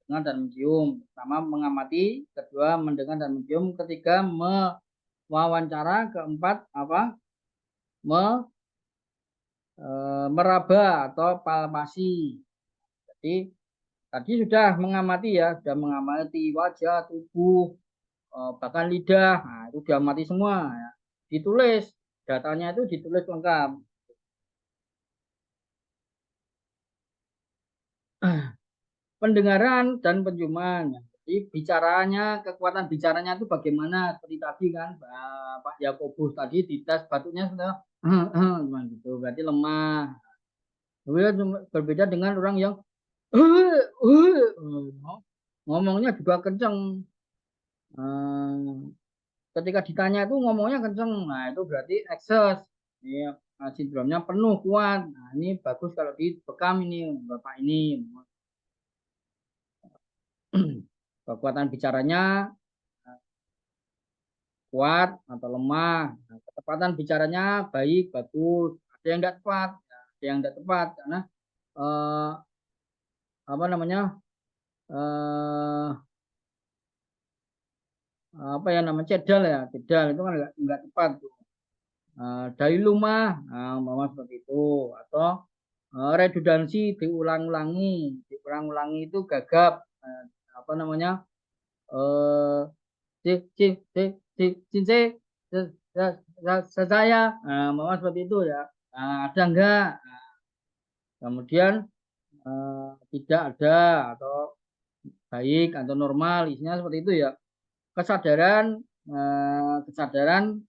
Mendengar dan mencium. Pertama mengamati, kedua mendengar dan mencium, ketiga mewawancara, keempat apa? Meraba atau palpasi. Jadi tadi sudah mengamati ya, sudah mengamati wajah, tubuh, bahkan lidah. Nah, itu diamati semua ya. Ditulis, datanya itu ditulis lengkap. Pendengaran dan penciuman. Jadi bicaranya, kekuatan bicaranya itu bagaimana? Seperti tadi kan Pak Yakobus tadi dites batuknya sudah gitu, berarti lemah. Berbeda dengan orang yang ngomongnya juga kenceng. Ketika ditanya itu ngomongnya kenceng, nah itu berarti ekses. Ya, sindromnya penuh kuat. Nah, ini bagus kalau dibekam ini Bapak ini. Kekuatan bicaranya kuat atau lemah. Nah, ketepatan bicaranya baik, bagus. Ada yang tidak tepat, ada yang tidak tepat karena eh, apa namanya, eh, apa ya namanya, cedal ya, cedal itu kan enggak tepat tuh. Dari lumah, mama seperti itu, atau redundansi, diulang-ulangi itu gagap, apa namanya, eh cik cik cik cik cik cik, saya, mama seperti itu ya. Ada enggak? Kemudian tidak ada atau baik atau normal, isinya seperti itu ya. Kesadaran, kesadaran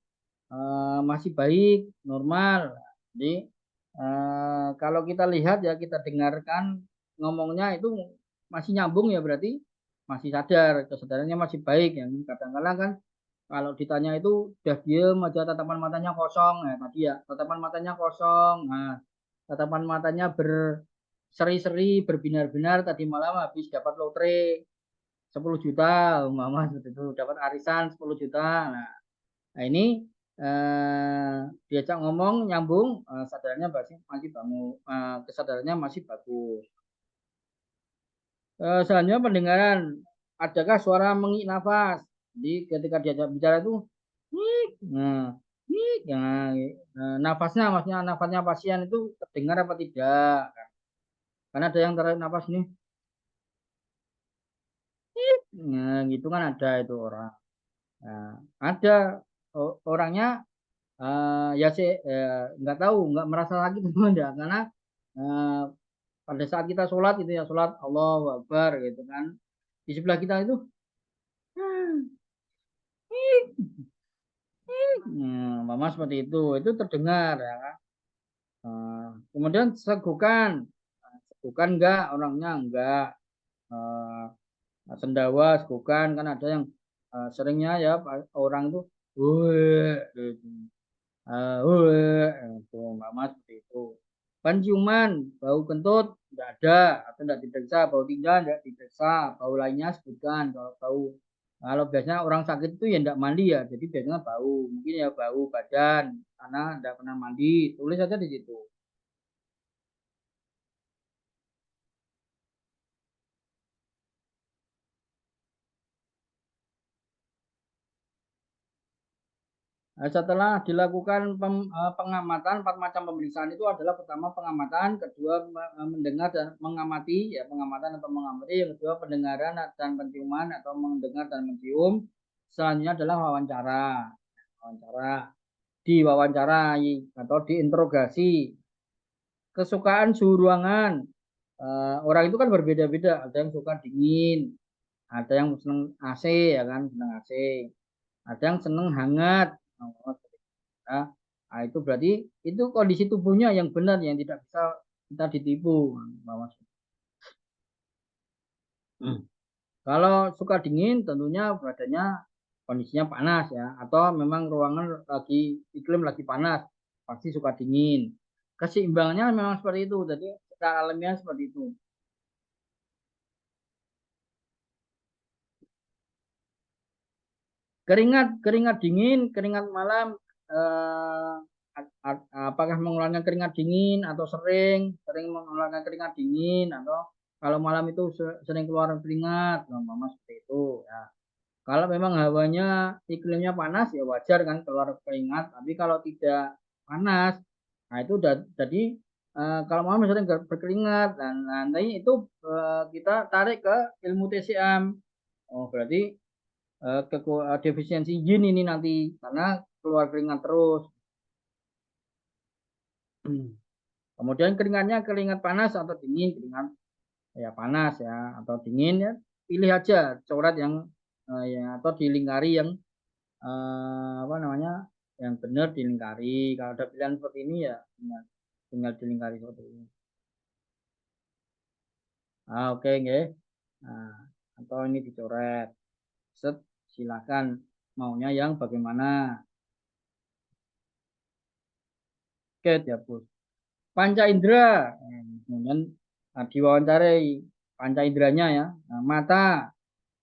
masih baik, normal. Jadi kalau kita lihat ya, kita dengarkan ngomongnya itu masih nyambung ya, berarti masih sadar, kesadarannya masih baik ya. Kadang-kadang kan kalau ditanya itu udah diem aja, tatapan matanya kosong ya, tadi ya tatapan matanya kosong. Nah, tatapan matanya berseri-seri, berbinar-binar, tadi malam habis dapat lotre 10 juta, mama seperti itu, dapat arisan 10 juta. Nah ini diajak ngomong nyambung, sadarannya masih bangun, kesadarannya masih bagus. Selanjutnya pendengaran, adakah suara menghik nafas? Jadi ketika diajak bicara itu, nah, nafasnya, maksudnya nafasnya pasien itu terdengar apa tidak? Karena ada yang tarik nafas nih, nah, gitu kan ada itu orang. Nah, ada orangnya ya sih nggak tahu, nggak merasa lagi teman ya, karena eh, pada saat kita sholat itu ya, sholat Allahu Akbar gitu kan, di sebelah kita itu mama seperti itu terdengar ya kan. Kemudian segukan, segukan enggak, orangnya enggak. Sendawa segukan kan ada yang seringnya ya orang itu gitu. Itu mama seperti itu. Penciuman, bau kentut tidak ada atau tidak diperiksa, bau tinja tidak diperiksa, bau lainnya sebutkan. Kalau biasanya orang sakit itu ya tidak mandi ya, jadi biasanya bau, mungkin ya bau badan karena tidak pernah mandi, tulis saja di situ. Setelah dilakukan pengamatan, 4 macam pemeriksaan itu adalah pertama pengamatan, kedua mendengar dan mengamati, ya pengamatan atau mengamati, yang kedua pendengaran dan penciuman atau mendengar dan mencium, selanjutnya adalah wawancara, diwawancarai atau diinterogasi. Kesukaan suhu ruangan, orang itu kan berbeda-beda, ada yang suka dingin, ada yang senang AC ya kan, senang AC, ada yang senang hangat. Nah, itu berarti itu kondisi tubuhnya yang benar, yang tidak bisa kita ditipu. Kalau suka dingin tentunya badannya kondisinya panas ya, atau memang ruangan iklim lagi panas, pasti suka dingin. Keseimbangannya memang seperti itu, jadi secara alamiah seperti itu. Keringat dingin, keringat malam, apakah mengeluarkan keringat dingin atau sering mengeluarkan keringat dingin, atau kalau malam itu sering keluar keringat, mama seperti itu ya. Kalau memang hawanya iklimnya panas ya wajar kan keluar keringat, tapi kalau tidak panas, nah itu jadi kalau mama sering berkeringat, dan nanti itu kita tarik ke ilmu TCM. Oh berarti defisiensi yin ini nanti karena keluar keringat terus. Kemudian keringatnya keringat panas atau dingin, keringat ya panas ya atau dingin ya, pilih aja coret yang ya atau dilingkari yang apa namanya, yang benar dilingkari. Kalau ada pilihan seperti ini ya tinggal dilingkari seperti ini. Oke nggih. Nah, atau ini dicoret. Set, silakan maunya yang bagaimana. Oke, dihapus. Panca indera, kemudian diwawancarai panca inderanya ya. Nah,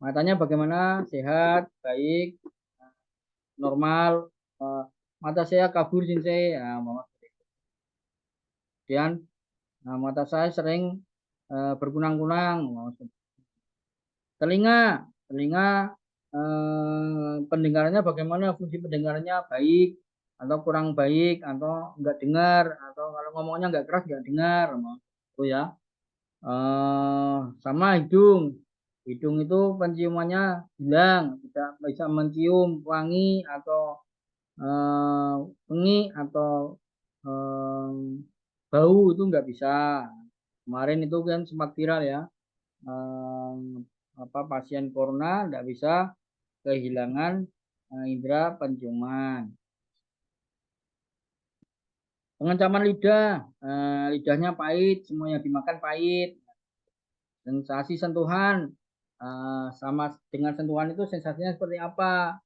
matanya bagaimana, sehat, baik, normal, mata saya kabur sensei, kemudian mata saya sering berkunang-kunang. Telinga pendengarannya bagaimana, fungsi pendengarannya baik atau kurang baik, atau enggak dengar, atau kalau ngomongnya enggak keras enggak dengar, itu ya. Sama hidung itu penciumannya hilang, tidak bisa mencium wangi atau wangi atau bau, itu enggak bisa. Kemarin itu kan sempat viral ya, pasien corona enggak bisa kehilangan indera penciuman. Pengencaman lidah, lidahnya pahit, semua yang dimakan pahit. Sensasi sentuhan, sama dengan sentuhan itu sensasinya seperti apa?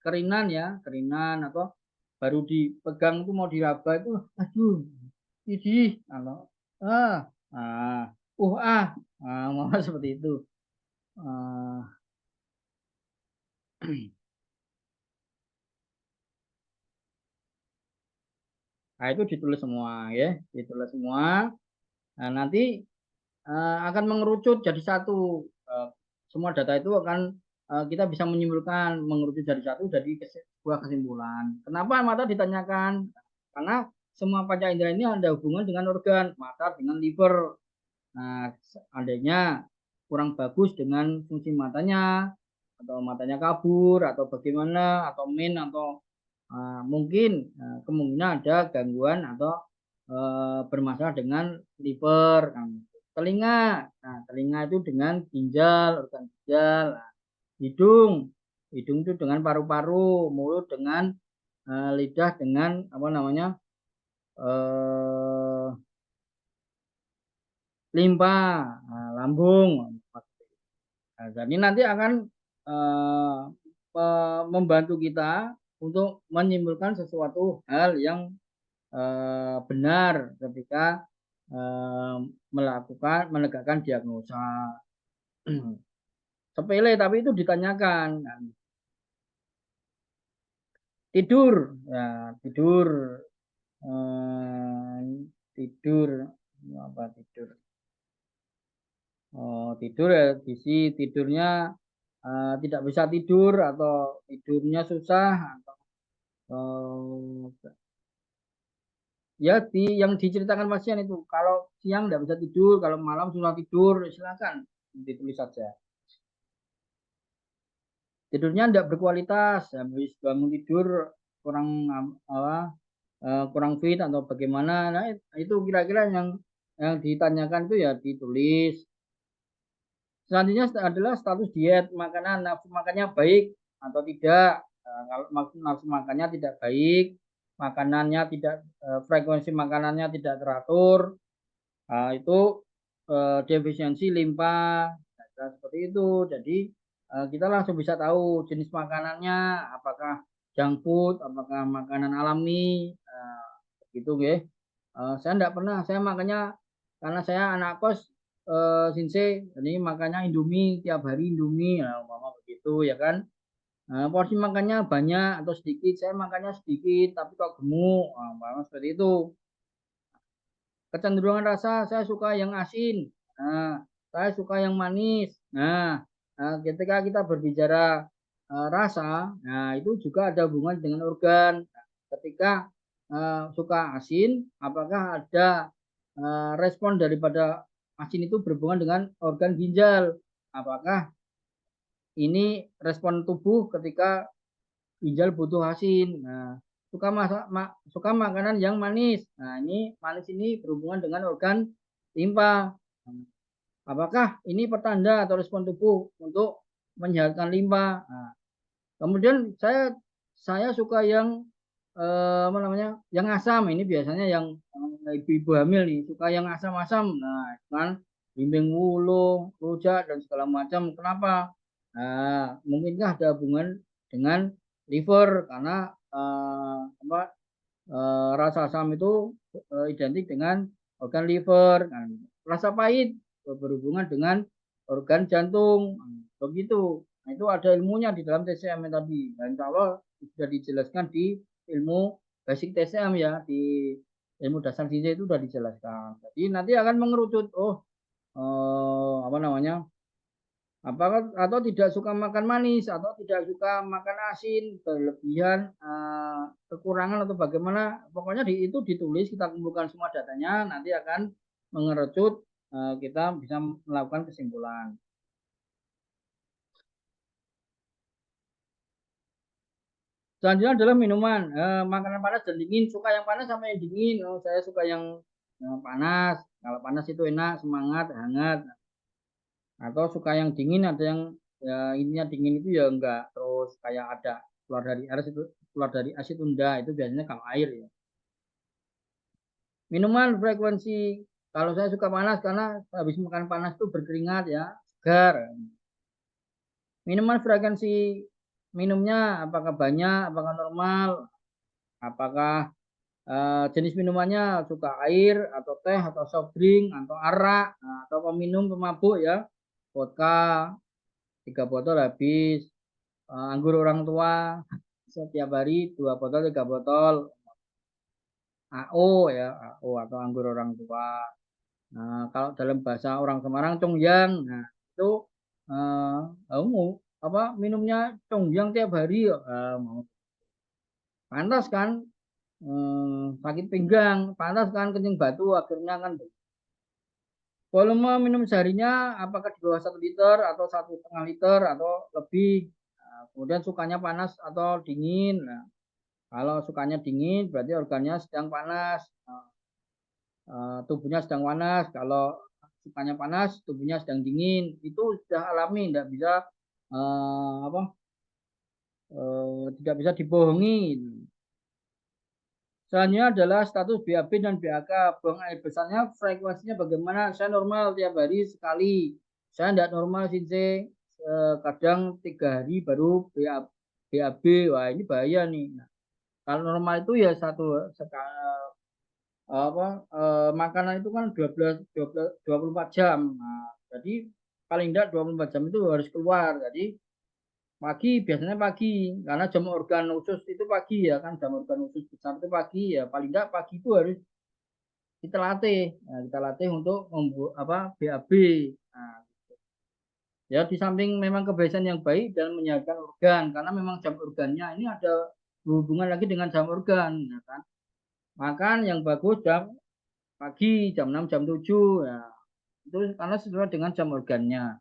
Kerinan ya, kerinan atau baru dipegang itu mau diraba itu, aduh, idih, kalau mau seperti itu. Nah itu ditulis semua ya, ditulis semua. Nah nanti akan mengerucut jadi satu. Semua data itu akan kita bisa menyimpulkan mengerucut jadi satu jadi sebuah kesimpulan. Kenapa mata ditanyakan? Karena semua panca indera ini ada hubungan dengan organ, mata dengan liver. Nah, seandainya kurang bagus dengan fungsi matanya, atau matanya kabur, atau bagaimana, atau atau mungkin kemungkinan ada gangguan atau bermasalah dengan liver. Telinga, nah telinga itu dengan ginjal, organ ginjal. Nah, hidung itu dengan paru-paru, mulut dengan lidah dengan apa namanya limpa, lambung. Nah, jadi nanti akan membantu kita untuk menyimpulkan sesuatu hal yang benar ketika menegakkan diagnosa. Sepele tapi itu ditanyakan. Tidur, ya tidur, tidur apa tidur? Tidur ya tidurnya tidak bisa tidur atau tidurnya susah atau ya yang diceritakan pasien itu kalau siang tidak bisa tidur, kalau malam susah tidur, silakan ditulis saja. Tidurnya tidak berkualitas, habis bangun tidur kurang fit atau bagaimana. Nah, itu kira-kira yang ditanyakan itu ya ditulis. Selanjutnya adalah status diet, makanan nafsu makannya baik atau tidak. Kalau nafsu makannya tidak baik, makanannya tidak frekuensi makanannya tidak teratur, itu defisiensi limpa, seperti itu. Jadi kita langsung bisa tahu jenis makanannya, apakah junk food, apakah makanan alami, gitu ya. Saya enggak pernah, saya makanya karena saya anak kos Sinse, jadi makanya Indomie tiap hari Indomie, nah, umpama begitu ya kan. Porsi makannya banyak atau sedikit, saya makannya sedikit tapi kok gemuk, umpama seperti itu. Kecenderungan rasa saya suka yang asin, saya suka yang manis. Nah, ketika kita berbicara rasa, nah itu juga ada hubungan dengan organ. Ketika suka asin, apakah ada respon daripada asin itu berhubungan dengan organ ginjal? Apakah ini respon tubuh ketika ginjal butuh asin? Nah, suka makanan yang manis. Nah, ini manis ini berhubungan dengan organ limpa. Apakah ini pertanda atau respon tubuh untuk menyehatkan limpa? Nah, kemudian saya suka yang apa namanya? Yang asam. Ini biasanya yang ibu-ibu hamil nih suka yang asam-asam. Nah, kan bimbing wulung, rujak dan segala macam. Kenapa? Nah, mungkinkah ada hubungan dengan liver karena rasa asam itu identik dengan organ liver. Nah, rasa pahit berhubungan dengan organ jantung. Begitu. Nah, itu ada ilmunya di dalam TCM tadi. Dan insya Allah sudah dijelaskan di ilmu basic TCM ya, di ilmu dasar gizi itu sudah dijelaskan. Jadi nanti akan mengerucut, apa namanya, apakah atau tidak suka makan manis atau tidak suka makan asin berlebihan, kekurangan atau bagaimana, pokoknya itu ditulis, kita kumpulkan semua datanya, nanti akan mengerucut, kita bisa melakukan kesimpulan. Selanjutnya adalah minuman, makanan panas dan dingin. Suka yang panas sama yang dingin? Saya suka yang panas. Kalau panas itu enak, semangat, hangat. Atau suka yang dingin, ada yang ya ininya dingin itu ya enggak. Terus kayak ada keluar dari air itu, keluar dari asid unda itu biasanya kalau air ya. Minuman frekuensi, kalau saya suka panas karena habis makan panas tuh berkeringat ya, segar. Minuman frekuensi minumnya apakah banyak, apakah normal, apakah jenis minumannya suka air atau teh atau soft drink atau arak atau peminum pemabuk ya, vodka 3 botol habis, anggur orang tua setiap hari 2 botol 3 botol, AO ya, AO atau anggur orang tua. Nah, kalau dalam bahasa orang Semarang congyang, nah itu apa minumnya congyang tiap hari ya, mau pantas kan, sakit pinggang, pantas kan kencing batu akhirnya kan. Volume minum seharinya apakah di bawah 1 liter atau 1,5 liter atau lebih. Nah, kemudian sukanya panas atau dingin. Nah, kalau sukanya dingin berarti organnya sedang panas. Tubuhnya sedang panas. Kalau sukanya panas, tubuhnya sedang dingin. Itu sudah alami, tidak bisa apa? Tidak bisa dibohongi. Selanjutnya adalah status BAB dan BAK. Buang air besarnya frekuensinya bagaimana? Saya normal tiap hari sekali. Saya tidak normal sih. Kadang 3 hari baru BAB. Wah ini bahaya nih. Nah, kalau normal itu ya makanan itu kan 24 jam. Nah, jadi paling tidak 24 jam itu harus keluar. Jadi pagi biasanya pagi karena jam organ usus itu pagi ya kan, jam organ usus besar itu pagi ya, paling enggak pagi itu harus kita latih. Nah, kita latih untuk membuat BAB. Nah, ya di samping memang kebiasaan yang baik dan menyehatkan organ karena memang jam organnya ini ada hubungan lagi dengan jam organ ya kan. Makan yang bagus jam pagi jam 6 jam 7 ya. Itu karena sesuai dengan jam organnya.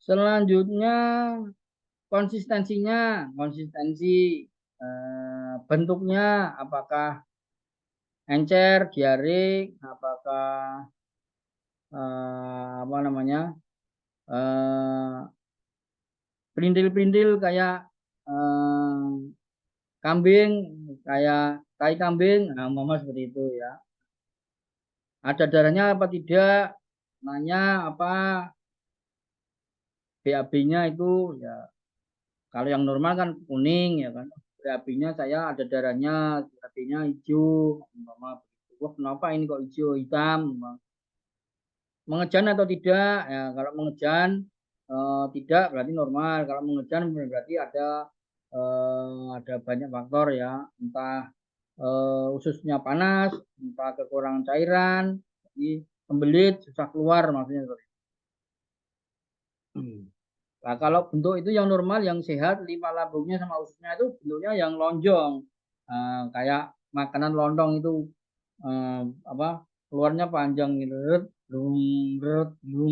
Selanjutnya konsistensi bentuknya apakah encer, diare, apakah apa namanya perintil-perintil kayak kambing, kayak tai kambing, nah umpama seperti itu ya. Ada darahnya apa tidak? Nanya apa BAB-nya itu ya. Kalau yang normal kan kuning ya kan. BAB-nya saya ada darahnya, BAB-nya hijau, umpama begitu. Wah, kenapa ini kok hijau hitam? Mengejan atau tidak? Ya, kalau mengejan tidak berarti normal. Kalau mengejan berarti ada banyak faktor ya, entah ususnya panas, entah kekurangan cairan, jadi pembelit susah keluar maksudnya. Nah, kalau bentuk itu yang normal, yang sehat, limpa lambungnya sama ususnya itu bentuknya yang lonjong, kayak makanan lontong itu apa keluarnya panjang gitu,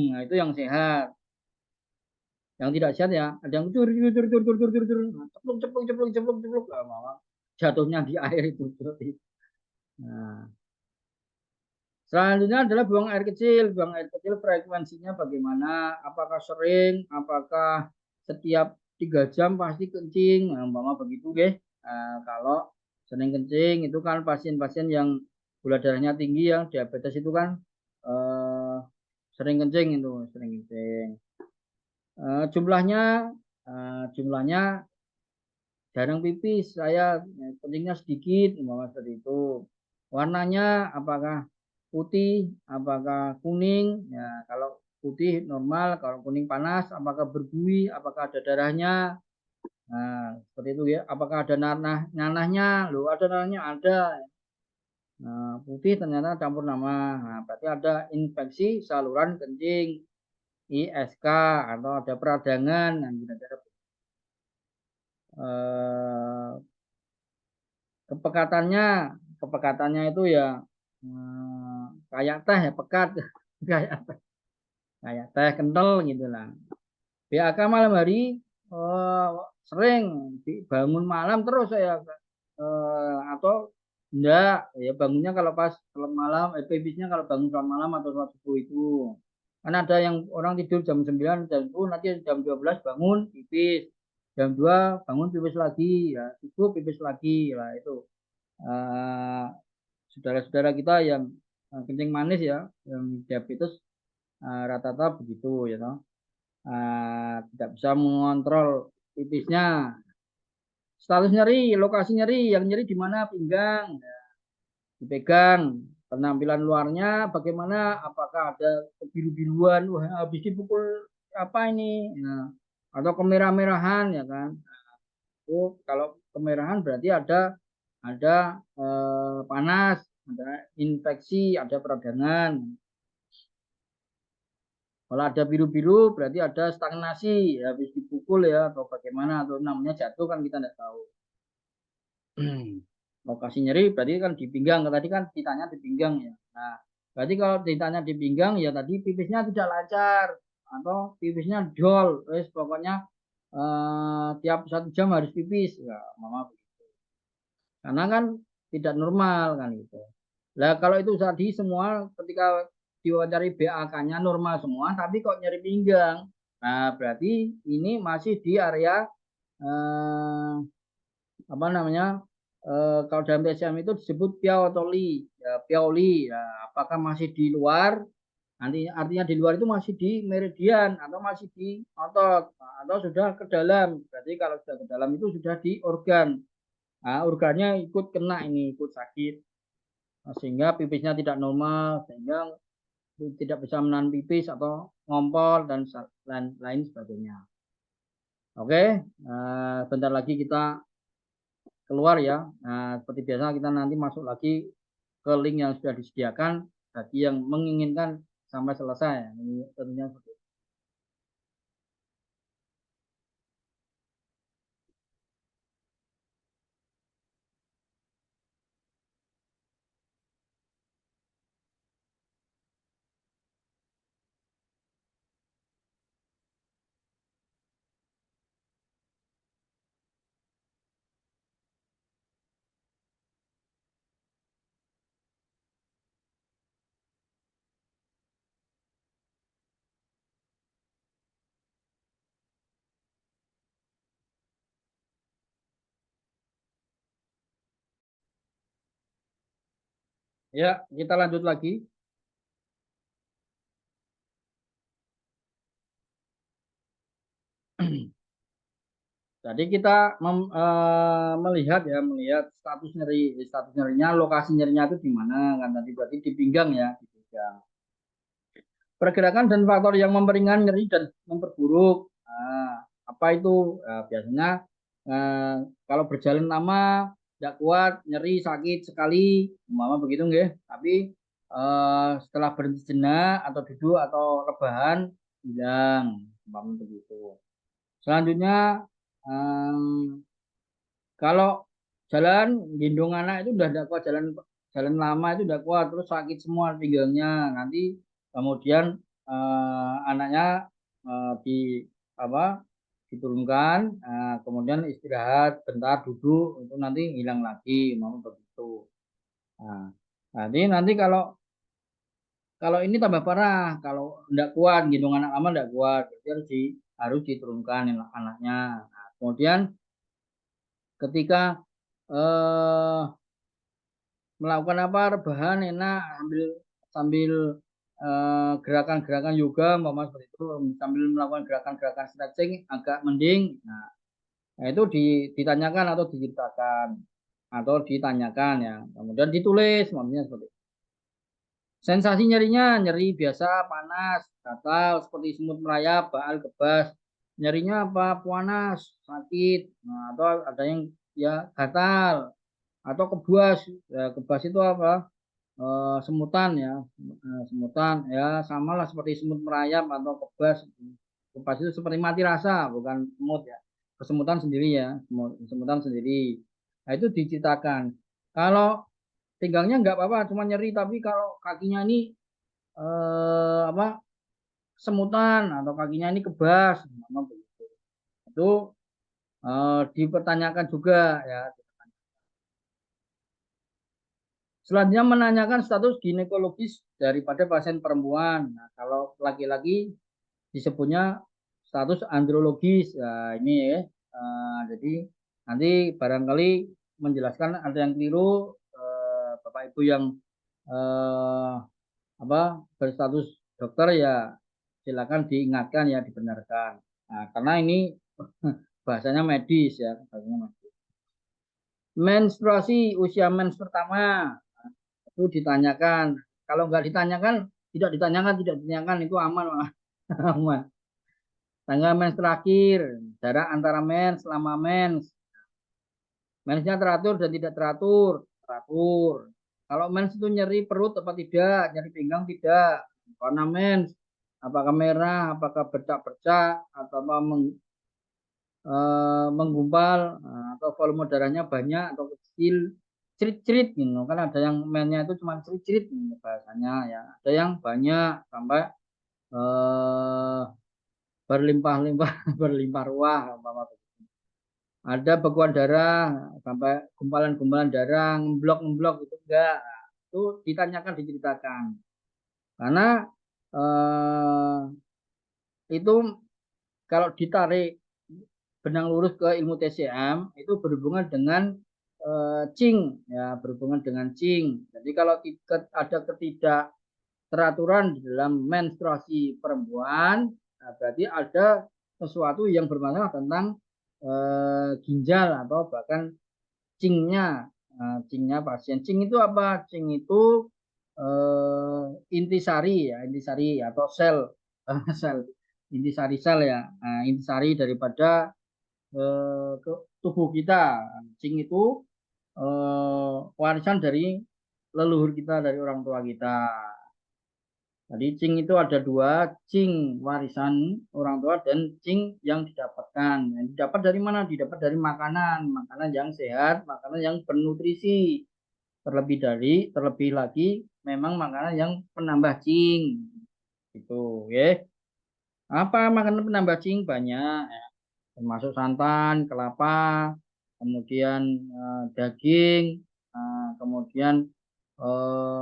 nah itu yang sehat. Yang tidak sehat ya ada yang ceplok, jatuhnya di air itu. Nah, selanjutnya adalah buang air kecil. Buang air kecil frekuensinya bagaimana? Apakah sering? Apakah setiap 3 jam pasti kencing? Nah, umpama begitu deh. Kalau sering kencing itu kan pasien-pasien yang gula darahnya tinggi ya, diabetes itu kan sering kencing itu, sering kencing. Jumlahnya jarang pipis, saya kencingnya sedikit, umpama seperti itu. Warnanya apakah putih, apakah kuning? Ya, kalau putih normal, kalau kuning panas, apakah berbuih, apakah ada darahnya? Nah, seperti itu ya. Apakah ada nanahnya? Loh, ada nanahnya, ada. Nah, putih ternyata campur nama. Nah, berarti ada infeksi saluran kencing, ISK atau ada peradangan. Nah, kepekatannya itu ya kayak teh ya, pekat kayak teh kental gitu lah. BAK malam hari sering bangun malam terus saya atau enggak ya, bangunnya kalau pas malam, pipisnya kalau bangun malam atau sholat subuh itu. Kan ada yang orang tidur jam 9 jam 10 nanti jam 12 bangun pipis, jam 2 bangun pipis lagi, ya subuh pipis lagi, lah itu saudara-saudara kita yang kencing manis ya, yang diabetes rata-rata begitu ya toh. Tidak bisa mengontrol pipisnya. Status nyeri, lokasi nyeri, yang nyeri di mana? Pinggang, ya, dipegang. Penampilan luarnya bagaimana? Apakah ada kebiru-biruan? Wah, habis dipukul apa ini? Nah, atau kemerah-merahan ya kan? Itu kalau kemerahan berarti ada panas, ada infeksi, ada peradangan. Kalau ada biru-biru berarti ada stagnasi, ya, habis dipukul ya atau bagaimana atau namanya jatuh kan kita tidak tahu. Lokasi nyeri berarti kan di pinggang, tadi kan ditanya di pinggang ya. Nah, berarti kalau ditanya di pinggang ya tadi pipisnya tidak lancar atau pipisnya jol, pokoknya tiap 1 jam harus pipis ya, mama begitu. Karena kan tidak normal kan itu. Nah, kalau itu tadi semua ketika diwawancari BAK-nya normal semua, tapi kok nyeri pinggang. Nah, berarti ini masih di area apa namanya? Kalau dalam TCM itu disebut piaotoli, ya, piaoli. Ya, apakah masih di luar? Nanti artinya di luar itu masih di meridian atau masih di otot atau sudah ke dalam. Berarti kalau sudah ke dalam itu sudah di organ. Nah, organnya ikut kena ini, ikut sakit. Sehingga pipisnya tidak normal, sehingga tidak bisa menahan pipis atau ngompol dan lain sebagainya. Oke, bentar lagi kita keluar ya. Nah, seperti biasa kita nanti masuk lagi ke link yang sudah disediakan bagi yang menginginkan sampai selesai. Ini tentunya seperti itu. Ya, kita lanjut lagi. Jadi kita melihat status nyerinya, lokasi nyerinya itu di mana kan tadi berarti di pinggang ya, di pinggang. Pergerakan dan faktor yang memperingan nyeri dan memperburuk. Nah, apa itu? Biasanya kalau berjalan lama tidak kuat, nyeri, sakit sekali, umpama begitu nggih. Tapi setelah berhenti sejenak atau duduk atau rebahan hilang, umpama begitu. Selanjutnya kalau jalan gendong anak itu udah tidak kuat, jalan lama itu udah kuat, terus sakit semua pinggangnya. Nanti kemudian anaknya di apa diturunkan, kemudian istirahat bentar duduk itu nanti hilang lagi, mau begitu. Nah, nanti kalau ini tambah parah, kalau tidak kuat gendong anak lama tidak kuat, berarti harus diturunkan anaknya. Nah, kemudian ketika melakukan apa rebahan enak sambil gerakan-gerakan yoga umpama seperti itu, sambil melakukan gerakan-gerakan stretching agak mending. Nah itu ditanyakan atau diceritakan atau ditanyakan ya, kemudian ditulis maksudnya seperti itu. Sensasi nyerinya nyeri biasa, panas, gatal seperti semut merayap, baal, kebas. Nyerinya apa? Panas, sakit, nah, atau ada yang ya gatal atau kebas. Ya, kebas itu apa? Semutan ya, semutan ya sama lah seperti semut merayap atau kebas. Kebas itu seperti mati rasa, bukan semut ya. Kesemutan sendiri ya, semutan sendiri. Nah itu diceritakan. Kalau pinggangnya nggak apa-apa, cuma nyeri. Tapi kalau kakinya ini apa semutan atau kakinya ini kebas, itu dipertanyakan juga ya. Selanjutnya menanyakan status ginekologis daripada pasien perempuan. Nah, kalau laki-laki disebutnya status andrologis. Nah, ini ya. Jadi nanti barangkali menjelaskan ada yang keliru, Bapak Ibu yang berstatus dokter ya silakan diingatkan ya, dibenarkan. Nah, karena ini bahasanya medis ya, bahasanya medis. Menstruasi usia mens pertama itu ditanyakan. Kalau nggak ditanyakan, tidak ditanyakan itu aman, aman. Tanggal mens terakhir, jarak antara mens selama mens. Mensnya teratur dan tidak teratur, teratur. Kalau mens itu nyeri perut apa tidak, nyeri pinggang tidak. Warna mens, apakah merah, apakah bercak-bercak, atau apa menggumpal, atau volume darahnya banyak atau kecil, cerit-cerit gitu. Kan ada yang mensnya itu cuma cerit-cerit gitu, bahasanya ya. Ada yang banyak sampai berlimpah-limpah, berlimpah ruah, ada bekuan darah sampai gumpalan-gumpalan darah, ngeblok itu enggak. Itu ditanyakan, diceritakan. Karena itu kalau ditarik benang lurus ke ilmu TCM itu berhubungan dengan cing ya, berhubungan dengan cing. Jadi kalau ada ketidakteraturan di dalam menstruasi perempuan, nah berarti ada sesuatu yang bermasalah tentang ginjal atau bahkan cingnya. Cingnya pasien. Cing itu apa? Cing itu intisari ya, intisari atau sel, sel, intisari sel ya. Nah, intisari daripada ke tubuh kita. Cing itu warisan dari leluhur kita, dari orang tua kita. Jadi cing itu ada dua, cing warisan orang tua dan cing yang didapatkan. Yang didapat dari mana? Didapat dari makanan, makanan yang sehat, makanan yang bernutrisi. Terlebih lagi memang makanan yang penambah cing. Gitu, ya. Apa makanan penambah cing? Banyak, ya. Termasuk santan, kelapa, kemudian daging, kemudian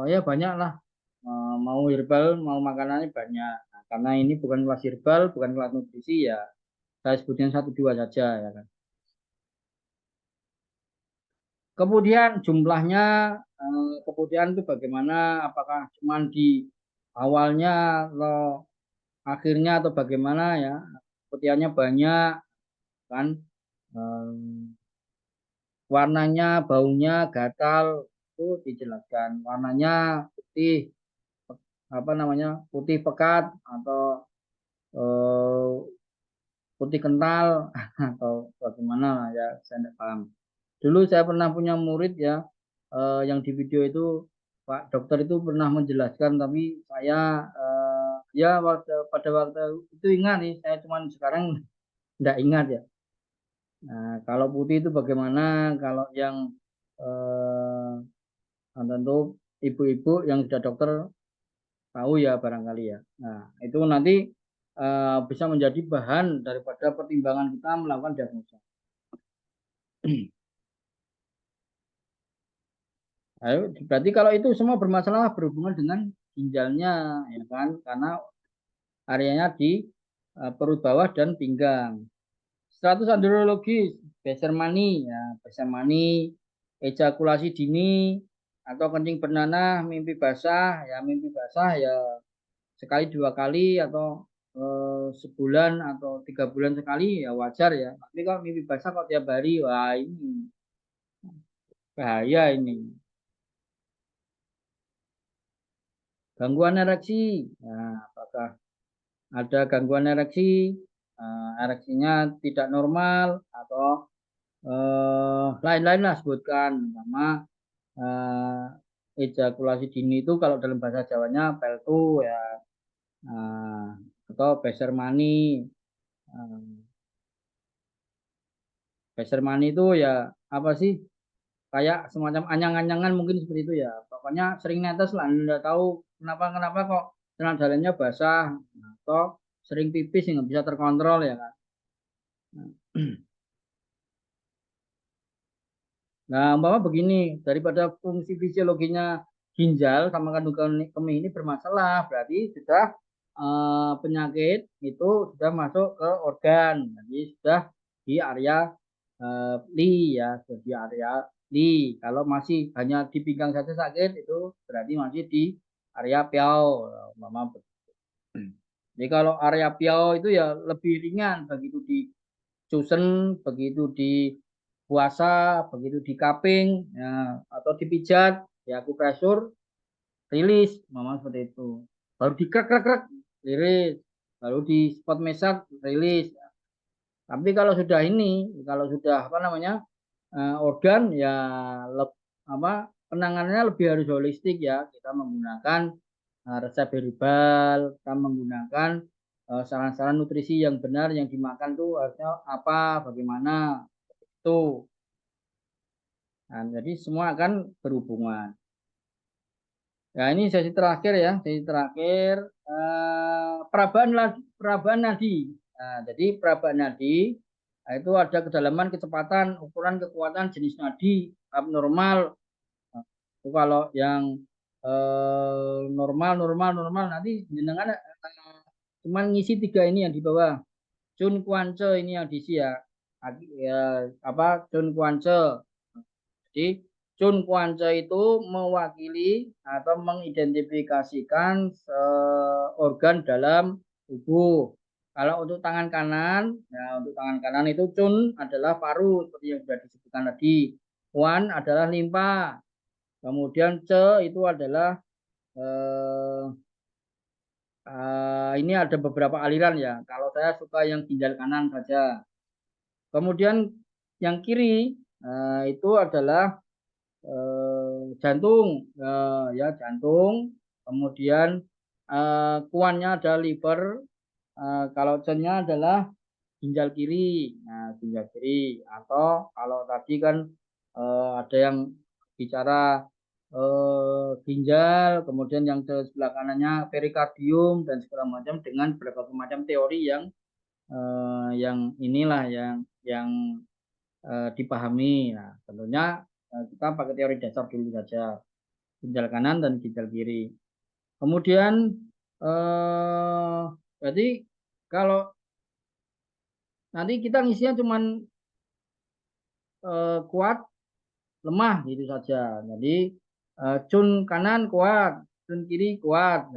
ya banyak lah. Mau herbal, mau makanannya banyak. Nah, karena ini bukan kelas herbal, bukan kelas nutrisi ya, saya sebutnya 1-2 saja ya kan. Kemudian jumlahnya, kemudian itu bagaimana? Apakah cuma di awalnya atau akhirnya atau bagaimana ya? Keputihannya banyak kan? Warnanya, baunya, gatal itu dijelaskan. Warnanya putih, putih pekat atau putih kental atau bagaimana lah ya, saya tidak paham. Dulu saya pernah punya murid ya, yang di video itu Pak Dokter itu pernah menjelaskan, tapi saya ya pada waktu itu ingat nih, saya cuman sekarang tidak ingat ya. Nah, kalau putih itu bagaimana? Kalau yang tentu ibu-ibu yang sudah dokter tahu ya barangkali ya. Nah, itu nanti bisa menjadi bahan daripada pertimbangan kita melakukan diagnosa. Ayo, berarti kalau itu semua bermasalah berhubungan dengan ginjalnya, ya kan? Karena areanya di perut bawah dan pinggang. Status andrologis, Besermani, ya, Besermani, ejakulasi dini atau kencing bernanah, mimpi basah ya sekali 2 kali atau sebulan atau 3 bulan sekali ya wajar ya. Tapi kalau mimpi basah kok tiap hari, wah ini bahaya ini. Gangguan ereksi, nah, apakah ada gangguan ereksi? Ereksinya tidak normal atau lain-lain lah sebutkan, sama ejakulasi dini itu kalau dalam bahasa Jawanya peltu ya, atau besermani. Besermani itu ya apa sih? Kayak semacam anyang-anyangan mungkin seperti itu ya. Pokoknya sering netes lah, Anda tahu kenapa kok celana dalamnya basah atau sering pipis yang nggak bisa terkontrol ya kan. Nah, umpama begini, daripada fungsi fisiologinya ginjal sama kandung kemih ini bermasalah, berarti sudah penyakit itu sudah masuk ke organ, jadi sudah di area li ya, di area li. Kalau masih hanya di pinggang saja sakit itu berarti masih di area piau, mama. Jadi kalau area piau itu ya lebih ringan, begitu di cusen, begitu di puasa, begitu di cupping, ya, atau dipijat, ya akupresur, rilis, mama seperti itu. Baru di krek, rilis. Baru di spot mesat, rilis. Tapi kalau sudah ini, kalau sudah apa namanya organ, ya penanganannya lebih harus holistik ya. Kita menggunakan resep herbal, kita menggunakan saran-saran nutrisi yang benar yang dimakan tuh harusnya apa, bagaimana itu. Nah, jadi semua akan berhubungan. Ya ini sesi terakhir ya, sesi terakhir perabaan nadi. Nah, jadi perabaan nadi itu ada kedalaman, kecepatan, ukuran, kekuatan, jenis nadi abnormal. Nah, itu kalau yang normal nanti jenengan cuman ngisi 3 ini yang di bawah. Chun Kuance ini yang diisi ya. Chun Kuance. Jadi Chun Kuance itu mewakili atau mengidentifikasikan organ dalam tubuh. Kalau untuk tangan kanan, ya untuk tangan kanan itu Chun adalah paru seperti yang sudah disebutkan tadi. Kuan adalah limpa. Kemudian Ce itu adalah ini ada beberapa aliran ya. Kalau saya suka yang ginjal kanan saja. Kemudian yang kiri itu adalah jantung, ya jantung. Kemudian kuannya ada liver. Kalau cennya adalah ginjal kiri. Nah, ginjal kiri. Atau kalau tadi kan ada yang bicara ginjal, kemudian yang ke sebelah kanannya perikardium dan segala macam dengan berbagai macam teori yang inilah yang dipahami. Nah, tentunya kita pakai teori dasar dulu saja, ginjal kanan dan ginjal kiri. Kemudian berarti kalau nanti kita ngisinya cuman kuat, lemah gitu saja. Jadi Chun kanan kuat, Chun kiri kuat,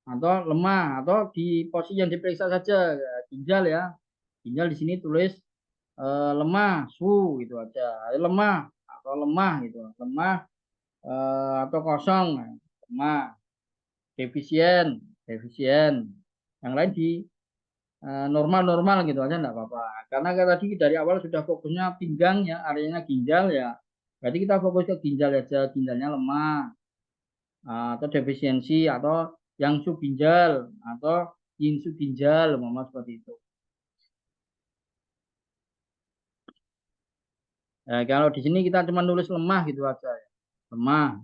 atau lemah, atau di posisi yang diperiksa saja ginjal ya. Ginjal di sini tulis lemah, su gitu aja. Lemah atau lemah gitu, lemah atau kosong, lemah, defisien. Yang lain di normal gitu aja enggak apa-apa. Karena tadi dari awal sudah fokusnya pinggang ya, areanya ginjal ya. Berarti kita fokus ke ginjal aja, ginjalnya lemah atau defisiensi atau yang subginjal atau yin subginjal, mama seperti itu. Kalau di sini kita cuma nulis lemah gitu aja ya. Lemah.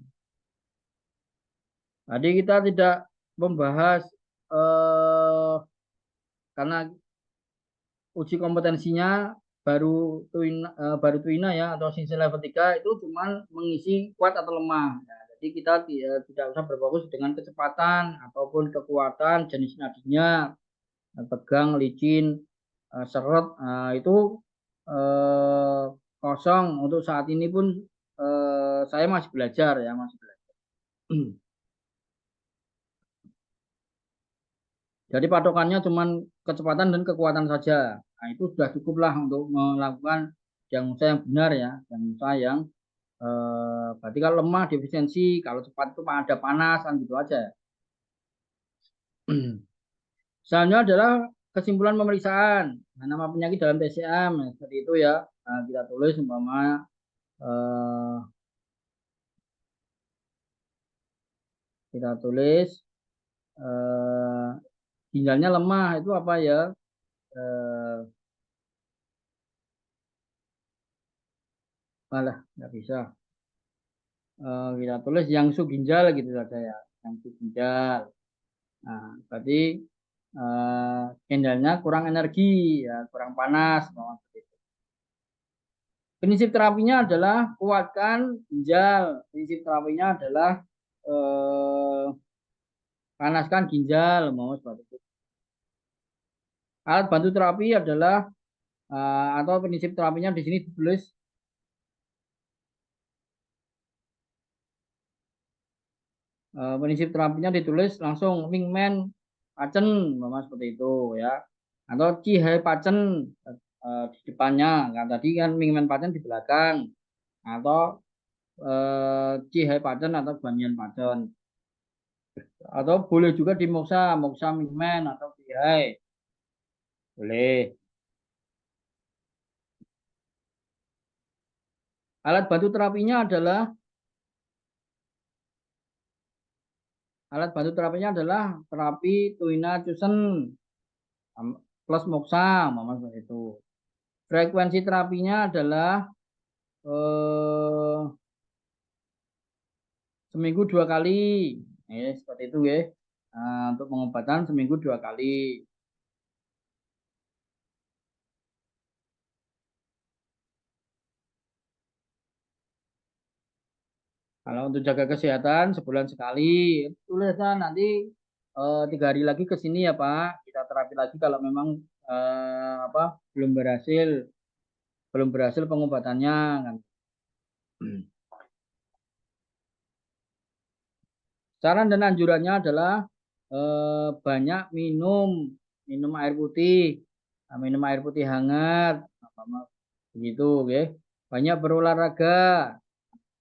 Jadi kita tidak membahas karena uji kompetensinya baru tuina ya atau sinsi level 3 itu cuma mengisi kuat atau lemah. Nah, jadi kita tidak usah berfokus dengan kecepatan ataupun kekuatan, jenis nadinya, tegang, licin, seret, itu kosong. Untuk saat ini pun saya masih belajar ya, masih belajar. Jadi patokannya cuma kecepatan dan kekuatan saja. Nah, itu sudah cukuplah untuk melakukan diagnosa yang benar ya, diagnosa yang berarti kalau lemah defisiensi, kalau cepat itu ada panas kan gitu aja. Selanjutnya adalah kesimpulan pemeriksaan. Nah, nama penyakit dalam TCM ya, seperti itu ya. Nah, kita tulis umpama kita tulis ginjalnya lemah itu apa ya? Malah nggak bisa. Kita tulis yang subginjal gitu saja ya, yang subginjal. Nah, berarti ginjalnya kurang energi ya, kurang panas. Prinsip terapinya adalah kuatkan ginjal. Prinsip terapinya adalah panaskan ginjal, mau seperti itu. Alat bantu terapi adalah atau prinsip terapinya di sini ditulis prinsip terapinya ditulis langsung Mingmen Pacen, seperti itu ya. Atau Cihai Pacen di depannya, kan tadi kan Mingmen Pacen di belakang, atau Cihai Pacen atau Banyan Pacen. Atau boleh juga di Moksa, Moksa Mingmen atau Cihai. Boleh. Alat bantu terapinya adalah terapi Tuina Cusen plus Moksa, seperti itu. Frekuensi terapinya adalah seminggu 2 kali. Seperti itu ya. Untuk pengobatan seminggu 2 kali. Kalau untuk jaga kesehatan sebulan sekali, tuliskan nanti 3 hari lagi ke sini ya Pak. Kita terapi lagi kalau memang belum berhasil pengobatannya kan. Saran dan anjurannya adalah banyak minum air putih, minum air putih hangat, begitu, oke. Banyak berolahraga,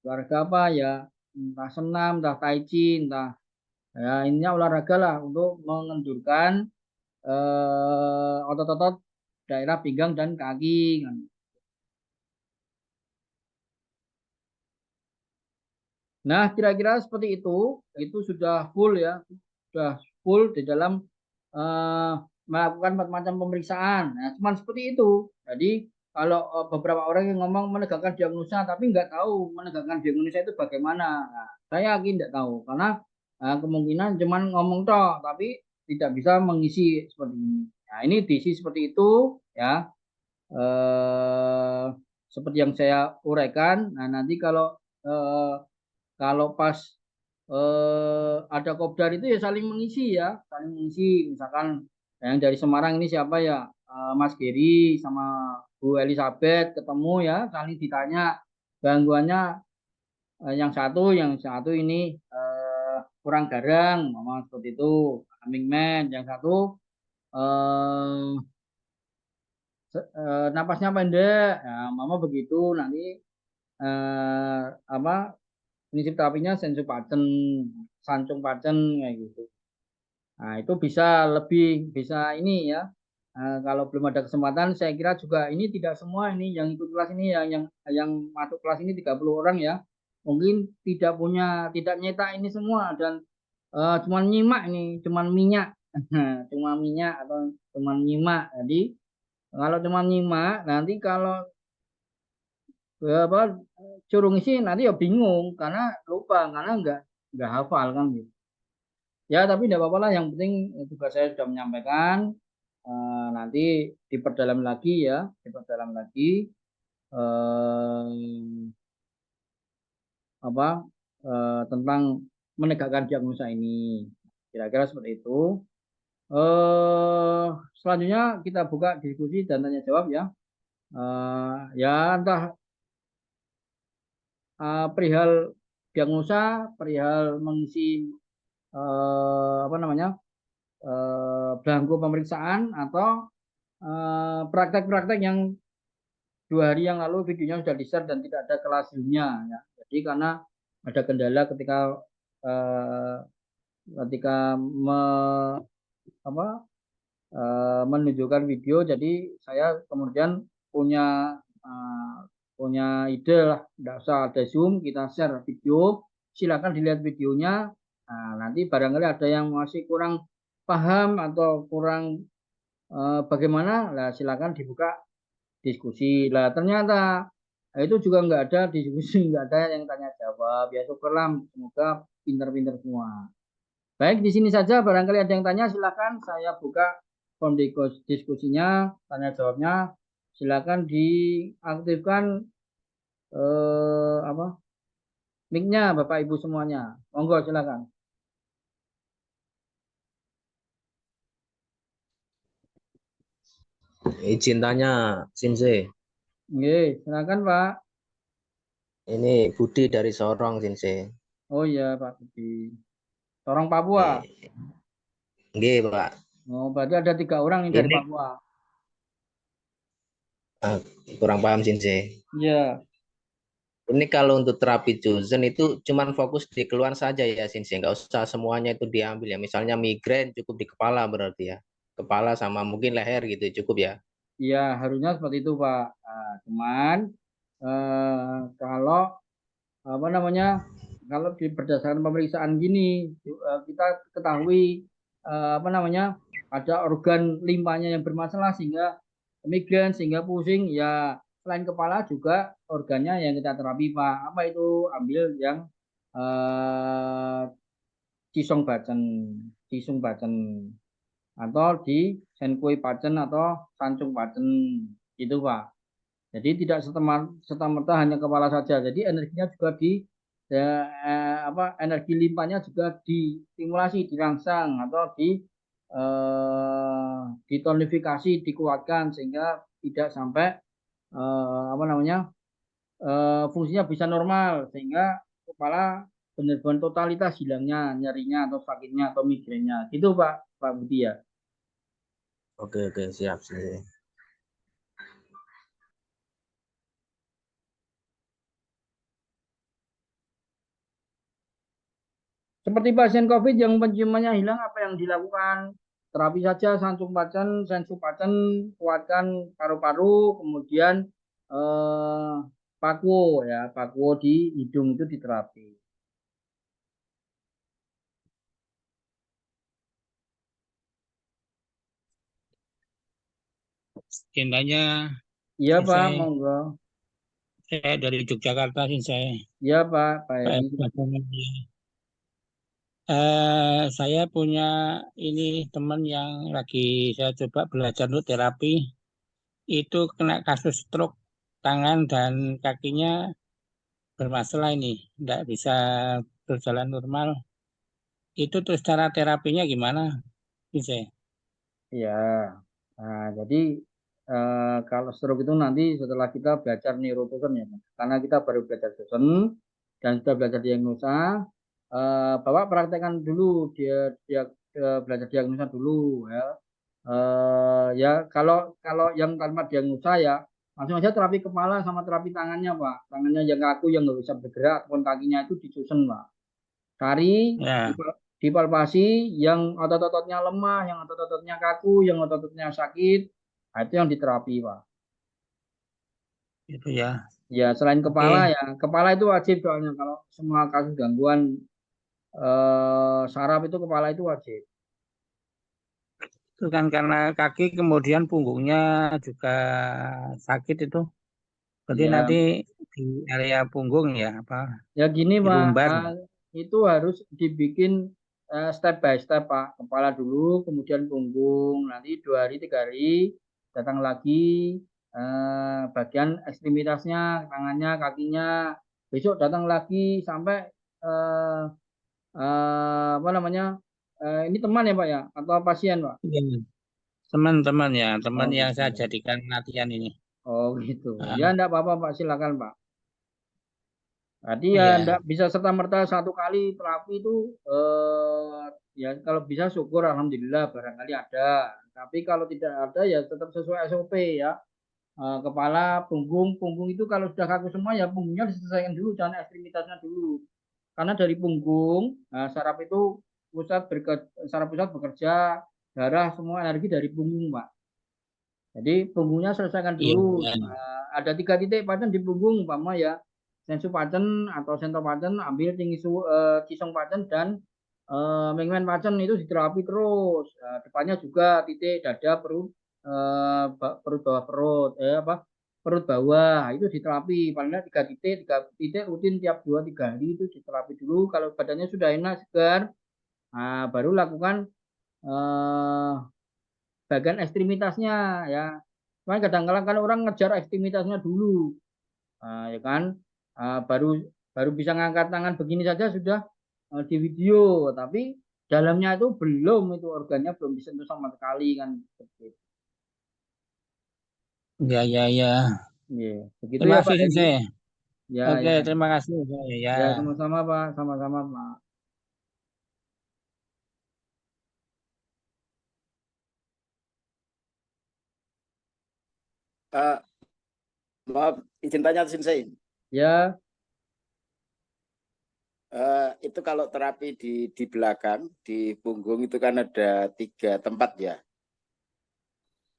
olahraga apa ya? Entah senam, entah tai chi, entah ya intinya olahraga lah untuk mengendurkan otot-otot daerah pinggang dan kaki kan. Nah, kira-kira seperti itu sudah full ya, sudah full di dalam melakukan macam pemeriksaan. Nah, cuman seperti itu. Jadi kalau beberapa orang yang ngomong menegakkan diagnosa tapi nggak tahu menegakkan diagnosa itu bagaimana. Nah, saya yakin nggak tahu karena kemungkinan cuman ngomong toh tapi tidak bisa mengisi seperti ini. Nah, ini diisi seperti itu ya. Eh, Seperti yang saya uraikan. Nah, nanti kalau pas ada kopdar itu ya saling mengisi ya, saling mengisi. Misalkan yang dari Semarang ini siapa ya, Mas Geri sama Bu Elizabeth ketemu ya, saling ditanya gangguannya yang satu ini kurang garang, mama seperti itu, Mingmen, yang satu eh, napasnya pendek, ya, mama begitu nanti apa prinsip terapinya sensu pacen, sancung pacen kayak gitu. Nah, itu bisa ini ya. Kalau belum ada kesempatan, saya kira juga ini tidak semua ini yang ikut kelas ini yang masuk kelas ini 30 orang ya. Mungkin tidak nyetak ini semua dan cuman nyimak ini, cuman minyak. Cuma minyak atau cuman nyimak. Jadi kalau cuman nyimak, nanti kalau apa suruh ngisi nanti ya bingung karena lupa karena nggak hafal kan gitu. Ya, tapi tidak apa-apa lah. Yang penting tugas saya sudah menyampaikan. Nanti diperdalam lagi ya, diperdalam lagi eh, apa tentang menegakkan diagnosa ini. Kira-kira seperti itu. Selanjutnya kita buka diskusi dan tanya jawab ya. Ya entah perihal diagnosa, perihal mengisi apa namanya belangko pemeriksaan atau praktek-praktek yang 2 hari yang lalu videonya sudah di-share dan tidak ada kelas Zoom-nya ya. Jadi karena ada kendala eh, ketika apa, menunjukkan video, jadi saya kemudian punya eh, punya ide lah, tidak usah ada Zoom, kita share video, silakan dilihat videonya. Nah, nanti barangkali ada yang masih kurang paham atau kurang bagaimana, nah silakan dibuka diskusi lah. Ternyata itu juga nggak ada diskusi, nggak ada yang tanya jawab. Ya syukurlah, semoga pinter-pinter semua. Baik, di sini saja barangkali ada yang tanya, silakan saya buka form diskusinya, tanya jawabnya. Silakan diaktifkan apa mic-nya Bapak Ibu semuanya. Monggo silakan. Izin tanya, Sinse. Nggih, silakan Pak. Ini Budi dari Sorong, Sinse. Oh iya Pak Budi. Orang Papua. Nggih, Pak. Oh, berarti ada 3 orang yang dari Ini Papua. kurang paham, Sinse. Iya, Ini kalau untuk terapi Johnson itu cuman fokus di keluhan saja ya, Sinse. Nggak usah semuanya itu diambil ya. Misalnya migrain cukup di kepala berarti ya. Kepala sama mungkin leher gitu, cukup ya. iya harusnya seperti itu Pak. Nah, cuman kalau apa namanya, kalau berdasarkan pemeriksaan gini, kita ketahui apa namanya, ada organ limpanya yang bermasalah sehingga migrain, sehingga pusing. Ya selain kepala juga organnya yang kita terapi Pak. Apa itu? Ambil yang eh, Cisong Bacen, Cisung Bacen, atau di Senkui Pacen atau Sancung Pacen itu Pak. Jadi tidak serta-merta hanya kepala saja. Jadi energinya juga energi limpanya juga distimulasi, dirangsang atau ditonifikasi, dikuatkan sehingga tidak sampai apa namanya, fungsinya bisa normal sehingga kepala benar-benar totalitas hilangnya nyerinya atau sakitnya atau migrainnya. Gitu Pak Budi ya. Oke, siap, Sinse. Seperti pasien COVID yang penciumannya hilang, apa yang dilakukan? Terapi saja, sancung pacen, sensu pacen, kuatkan paru-paru, kemudian eh, pakuo ya, pakuo di hidung itu diterapi. Agendanya Iya Pak, saya, monggo. saya dari Yogyakarta sih saya. Iya Pak, Pak Pak Heri. Saya punya ini teman yang lagi saya coba belajar untuk terapi. Itu kena kasus stroke, tangan dan kakinya bermasalah ini, tidak bisa berjalan normal. Itu terus cara terapinya gimana? Bisa. Iya. Nah, jadi kalau stroke itu nanti setelah kita belajar neurotoken ya, Mas. Karena kita baru belajar token dan sudah belajar diagnosa, Bapak praktekkan dulu dia belajar diagnosa dulu ya. Ya kalau kalau yang tanpa diagnosa ya langsung aja terapi kepala sama terapi tangannya Pak. Tangannya yang kaku yang nggak bisa bergerak ataupun kakinya itu disusun Pak. Cari, Ya, dipalpasi yang otot-ototnya lemah, yang otot-ototnya kaku, yang otot-ototnya sakit. Nah, itu yang diterapi, Pak. itu ya. Ya, selain kepala Oke, ya, kepala itu wajib soalnya kalau semua kasus gangguan saraf itu kepala itu wajib. itu kan karena kaki kemudian punggungnya juga sakit itu. Berarti Ya, nanti di area punggung ya, apa ya gini, di Pak, lumbar. itu harus dibikin step by step, Pak. Kepala dulu, kemudian punggung, nanti 2 hari, 3 hari datang lagi bagian ekstremitasnya, tangannya, kakinya. Besok datang lagi sampai eh, apa namanya? Ini teman ya, Pak ya, atau pasien, Pak? Iya. Teman-teman ya, teman Oh yang gitu. saya jadikan latihan ini. Oh gitu. Ah, Ya enggak apa-apa, Pak. Silakan, Pak. Tadi ya iya, enggak bisa serta-merta 1 kali terapi itu ya kalau bisa syukur alhamdulillah barangkali ada. Tapi kalau tidak ada ya tetap sesuai SOP ya. Kepala, punggung itu kalau sudah kaku semua ya punggungnya diselesaikan dulu, jangan ekstremitasnya dulu. Karena dari punggung, saraf itu saraf pusat bekerja, darah semua energi dari punggung, Pak. Jadi punggungnya selesaikan iya, dulu. iya. Ada 3 titik paten di punggung, umpama ya sensu paten atau sento paten, ambil tinggi cisong paten dan mingmen paten itu diterapi terus. Depannya juga titik dada, perut, perut bawah perut, perut bawah itu diterapi paling tidak 3 titik rutin tiap 2-3 hari itu diterapi dulu. Kalau badannya sudah enak segar, baru lakukan eh, bagian ekstremitasnya ya. Cuman kadang-kadang kan orang ngejar ekstremitasnya dulu, ya kan. Baru baru bisa ngangkat tangan begini saja sudah di video, tapi dalamnya itu belum, itu organnya belum disentuh sama sekali kan. Ya, ya, ya. Iya, begitu Terima ya kasih Pak Edi. Sensei. Ya, Oke, ya. terima kasih. Ya. Ya, sama-sama Pak, sama-sama Pak. Maaf, izin tanya Sensei. Ya, Itu kalau terapi di belakang, di punggung itu kan ada 3 tempat ya.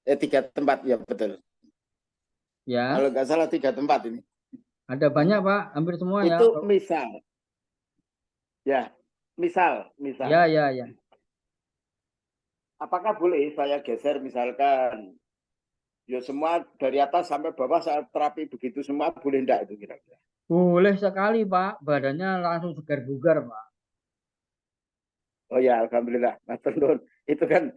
3 tempat ya betul. ya. Kalau nggak salah 3 tempat ini. Ada banyak Pak, hampir semua ya. Itu misal, ya, misal. Ya, ya, ya. Apakah boleh saya geser misalkan, ya semua dari atas sampai bawah saat terapi begitu semua boleh enggak itu kira-kira? Boleh sekali Pak, badannya langsung segar bugar Pak. Oh ya, alhamdulillah, Mas Telur. Itu kan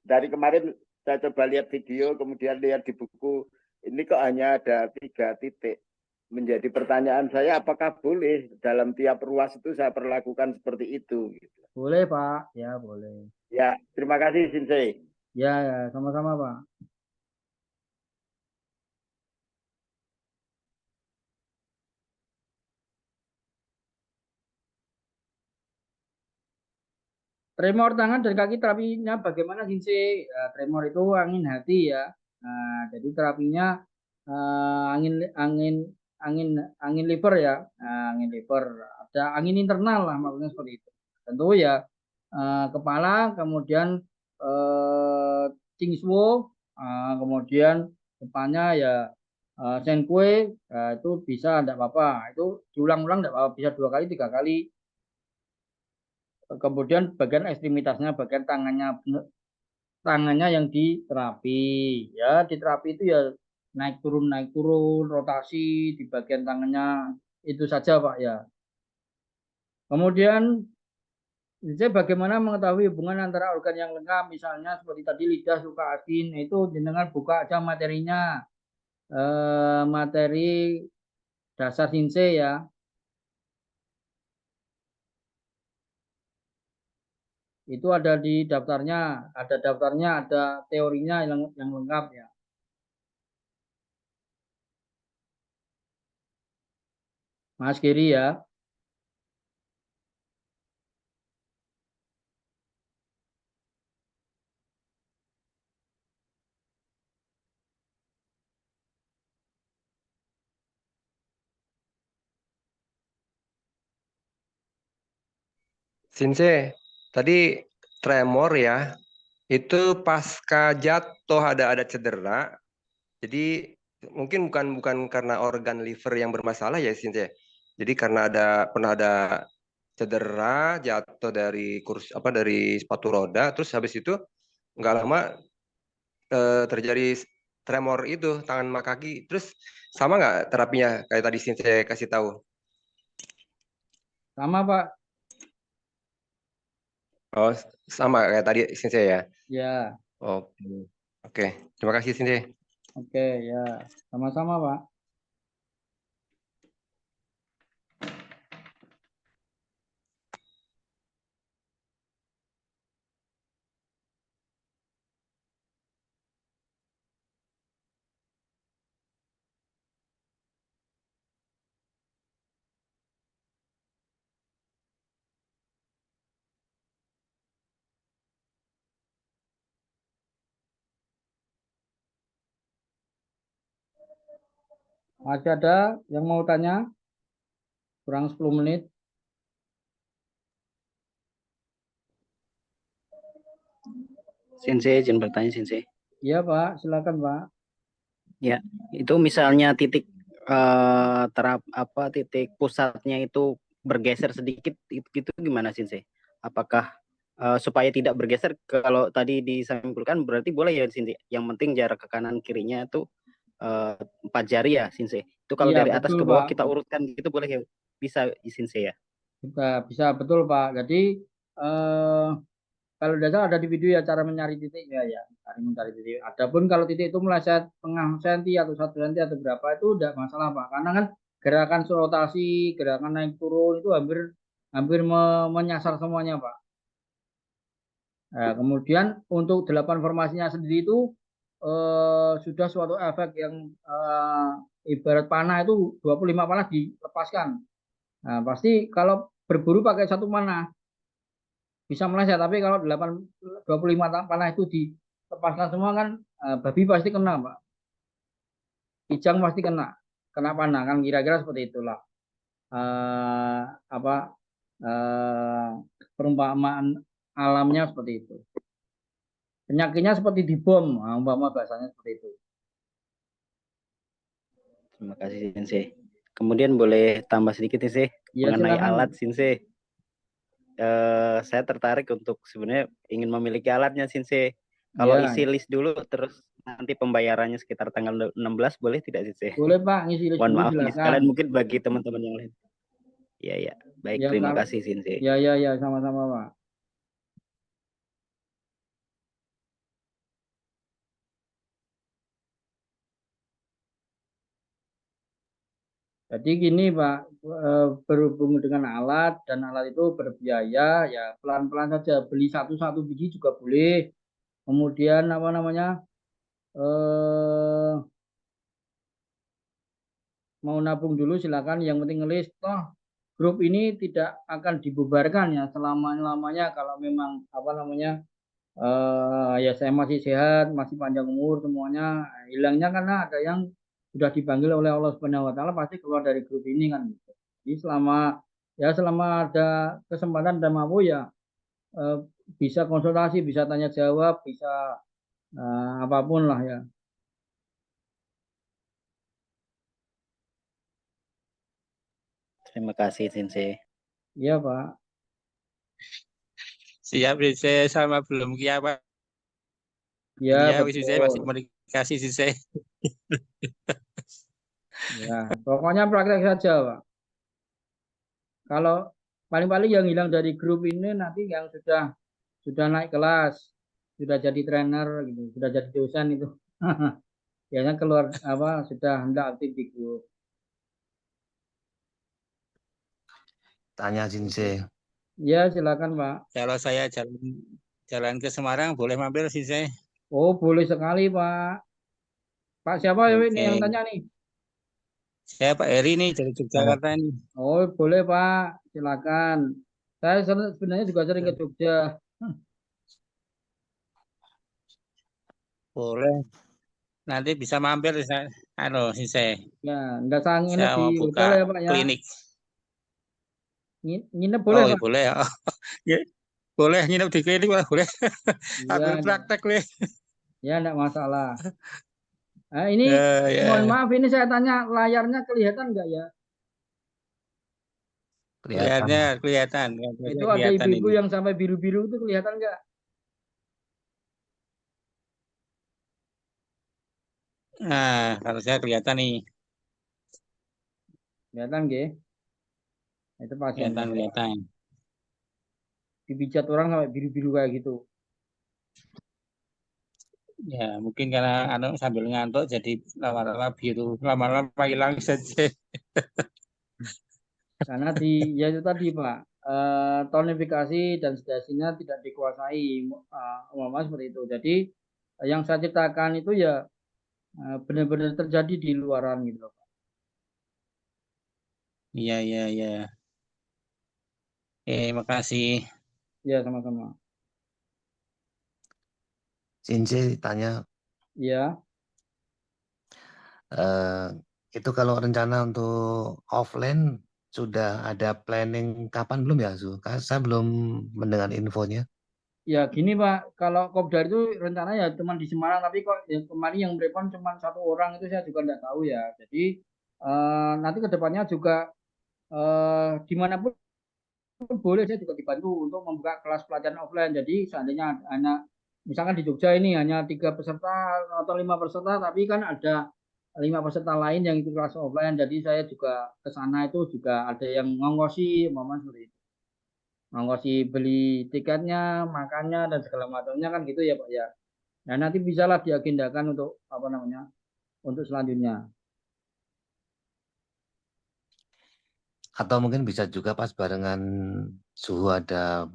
dari kemarin saya coba lihat video, kemudian lihat di buku, ini kok hanya ada 3 titik. Menjadi pertanyaan saya, apakah boleh dalam tiap ruas itu saya perlakukan seperti itu? Boleh Pak, ya boleh. Ya, terima kasih Sensei. Ya, ya, sama-sama Pak. Tremor tangan dan kaki terapinya bagaimana Sensei? Tremor itu angin hati ya. Nah, jadi terapinya angin angin angin liver ya. Nah, angin liver. Ada angin internal lah maksudnya seperti itu. Tentu ya kepala, kemudian Qingsuo, kemudian depannya ya Senkue, itu bisa tidak apa-apa. Itu diulang-ulang tidak apa-apa, bisa 2 kali, 3 kali. Kemudian bagian ekstremitasnya, bagian tangannya yang diterapi. Ya, diterapi itu ya naik turun, rotasi di bagian tangannya itu saja Pak ya. Kemudian saya bagaimana mengetahui hubungan antara organ yang lengkap, misalnya seperti tadi lidah suka asin, itu jenengan buka aja materinya, materi dasar Sensei ya. Itu ada di daftarnya, ada teorinya yang lengkap ya. Mas Giri ya. Sinse, tadi tremor ya, itu pasca jatuh ada cedera. Jadi mungkin bukan karena organ liver yang bermasalah ya Sinse. Jadi karena pernah ada cedera jatuh dari dari sepatu roda, terus habis itu nggak lama terjadi tremor itu tangan sama kaki. Terus sama nggak terapinya kayak tadi Sinse kasih tahu? Sama Pak. Oh, sama kayak tadi Sinse ya. Ya. Oke. Oke, terima kasih Sinse. Oke, ya. Sama-sama, Pak. Masih ada yang mau tanya? Kurang 10 menit. Sensei, izin bertanya Sensei. Iya, Pak. Silakan, Pak. Ya, itu misalnya titik titik pusatnya itu bergeser sedikit, itu gimana Sensei? Apakah supaya tidak bergeser, kalau tadi disimpulkan berarti boleh ya Sensei? Yang penting jarak ke kanan kirinya itu 4 jari ya Sensei. Itu kalau Iya, dari atas betul, ke bawah Pak. kita urutkan gitu boleh ya? Bisa Sensei ya? Bisa betul, Pak. Jadi kalau dasar ada di video ya cara mencari titiknya ya, cari mencari titik. Adapun kalau titik itu meleset setengah senti atau 1 senti atau berapa itu tidak masalah Pak, karena kan gerakan rotasi, gerakan naik turun itu hampir menyasar semuanya Pak. Nah, kemudian untuk 8 formasinya sendiri itu sudah suatu efek yang ibarat panah itu 25 panah dilepaskan. Nah, pasti kalau berburu pakai satu panah bisa meleset, tapi kalau 25 panah itu dilepaskan semua kan babi pasti kena, Pak. Kijang pasti kena panah kan, kira-kira seperti itulah. Apa perumpamaan alamnya seperti itu. Penyakitnya seperti dibom, umpama bahasanya seperti itu. Terima kasih Sensei. Kemudian boleh tambah sedikit Sensei Ya, mengenai silakan. alat Sensei. Saya tertarik untuk sebenarnya ingin memiliki alatnya Sensei. Kalau Ya, isi list dulu terus nanti pembayarannya sekitar tanggal 16 boleh tidak Sensei? boleh Pak, ngisi list Mohon dulu maaf nih silakan. sekalian mungkin bagi teman-teman yang lain. Iya ya, baik Ya, terima kalau, kasih Sensei. ya, sama-sama Pak. Jadi gini Pak, berhubung dengan alat dan alat itu berbiaya, ya pelan-pelan saja, beli satu-satu biji juga boleh. Kemudian apa namanya, eh, mau nabung dulu silakan, yang penting ngelis. Toh grup ini tidak akan dibubarkan ya selama-lamanya kalau memang apa namanya, ya saya masih sehat, masih panjang umur semuanya. Hilangnya karena ada yang sudah dipanggil oleh Allah Subhanahu wa taala pasti keluar dari grup ini kan gitu. Jadi selama ada kesempatan dan mampu ya eh, bisa konsultasi, bisa tanya jawab, bisa apapun lah ya. Terima kasih Sensei. Iya, Pak. Siap Sensei, sama belum kiamat. Ya, Iya, Sensei masih betul. komunikasi Sensei. Ya, pokoknya praktek saja, Pak. Kalau paling-paling yang hilang dari grup ini nanti yang sudah naik kelas, sudah jadi trainer gitu, sudah jadi dosen itu. Biasanya keluar apa sudah hendak aktif di grup. Tanya Sensei. Ya, silakan, Pak. Kalau saya jalan ke Semarang, boleh mampir Sensei? Oh, boleh sekali, Pak. Pak siapa ya ini yang Oke. tanya nih? Saya Pak Eri nih dari Yogyakarta nih. Oh, boleh, Pak. Silakan. Saya sebenarnya juga sering ke Jogja. Boleh. Nanti bisa mampir Sensei. Ya, nggak usah nginep Saya di mau hotel buka ya, Pak ya. klinik. Nginep boleh, Oh, Pak. boleh ya. Ya, boleh nginep di klinik Pak, boleh. Ambil Iya, praktek nih. ya, enggak masalah. Nah, ini Ya. mohon maaf ini saya tanya layarnya kelihatan nggak ya? Kelihatan. Kelihatan. Itu ada Kelihatan ibu-ibu ini. yang sampai biru-biru itu kelihatan nggak? Nah, kalau saya kelihatan nih. Kelihatan nggih? Itu pasiennya. Kelihatan. Dipijat orang sampai biru-biru kayak gitu. Ya, mungkin karena sambil ngantuk jadi lama-lama biru, lama-lama hilang saja. Karena ya itu tadi Pak, tonifikasi dan sedasinya tidak dikuasai, umpama seperti itu. Jadi yang saya ceritakan itu ya benar-benar terjadi di luaran gitu loh, Pak. Iya. Makasih. Ya sama-sama. Sensei tanya, Ya, itu kalau rencana untuk offline sudah ada planning kapan belum ya, Su? Saya belum mendengar infonya. ya gini Pak, kalau Kopdar itu rencana ya cuma di Semarang, tapi kok yang kemarin yang berepon cuma satu orang itu saya juga tidak tahu ya. Jadi nanti kedepannya juga dimanapun boleh saya juga dibantu untuk membuka kelas pelajaran offline. Jadi seandainya hanya misalkan di Jogja ini hanya 3 peserta atau 5 peserta, tapi kan ada 5 peserta lain yang itu kelas offline. Jadi saya juga ke sana itu juga ada yang ngongkosi, umpamanya seperti itu. Ngongkosi beli tiketnya, makannya dan segala macamnya kan gitu ya Pak ya. Nah nanti bisalah diagendakan untuk apa namanya untuk selanjutnya. Atau mungkin bisa juga pas barengan suhu ada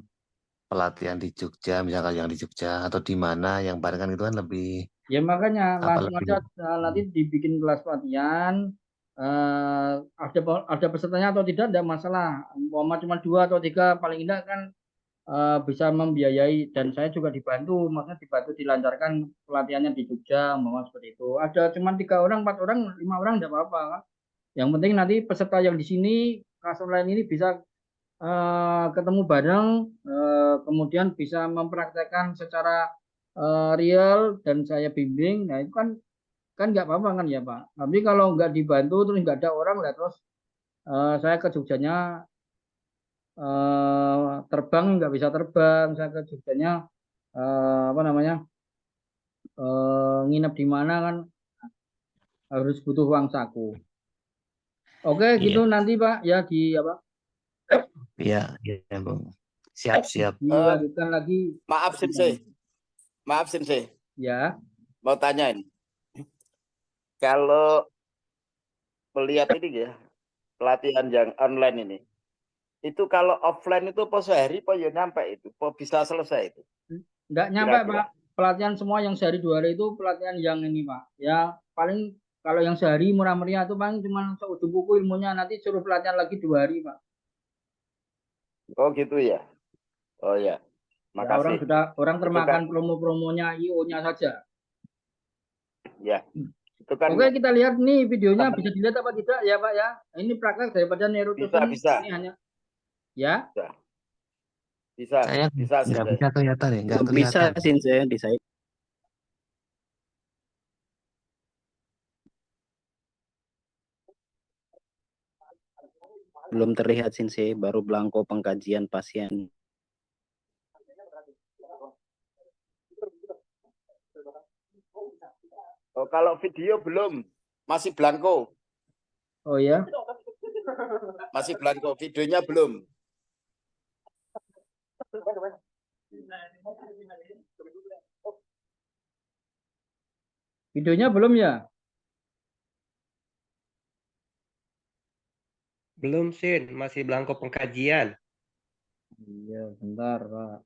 pelatihan di Jogja, misalkan yang di Jogja atau di mana yang bareng kan itu kan lebih Ya makanya langsung lebih aja nanti dibikin kelas pelatihan. Ada pesertanya atau tidak masalah. Umpama cuma 2 atau 3 paling tidak kan bisa membiayai, dan saya juga dibantu, maksudnya dibantu dilancarkan pelatihannya di Jogja, umpama seperti itu. Ada cuma 3 orang, 4 orang, 5 orang tidak apa-apa. Yang penting nanti peserta yang di sini kelas online ini bisa ketemu bareng, kemudian bisa mempraktekkan secara real dan saya bimbing. Nah itu kan nggak apa-apa kan ya Pak. Tapi kalau nggak dibantu terus nggak ada orang lah, terus saya ke Jogjanya terbang nggak bisa terbang, saya ke Jogjanya apa namanya nginep di mana kan harus butuh uang saku. Oke gitu nanti Pak ya di apa ya Bung. Siap. dilanjutkan lagi. Maaf Sensei, Ya. mau tanya ini. Kalau melihat ini ya, pelatihan yang online ini, itu kalau offline itu po sehari po ya nyampe itu, po bisa selesai itu? Nggak nyampe Kira-kira. Pak. Pelatihan semua yang sehari 2 hari itu pelatihan yang ini Pak. Ya paling kalau yang sehari murah meriah itu paling cuma seujung kuku ilmunya, nanti suruh pelatihan lagi 2 hari Pak. Oh gitu ya. Oh ya. Ya, Makasih. orang Itu termakan kan, promo-promonya IO-nya saja. ya. Itu kan Oke, kita lihat nih videonya, bisa dilihat apa tidak ya Pak ya. Ini praktek daripada neurotoxin bisa. ini hanya ya. Bisa. Saya Bisa nggak Sensei. bisa kelihatan ya, nggak Bisa kelihatan. Sensei di saya. Belum terlihat Sensei, baru belangko pengkajian pasien. Oh, kalau video belum, masih blanko. Oh ya. Masih blanko, videonya belum. Videonya belum ya? Belum, Sin. Masih belangko pengkajian. Iya, bentar Pak.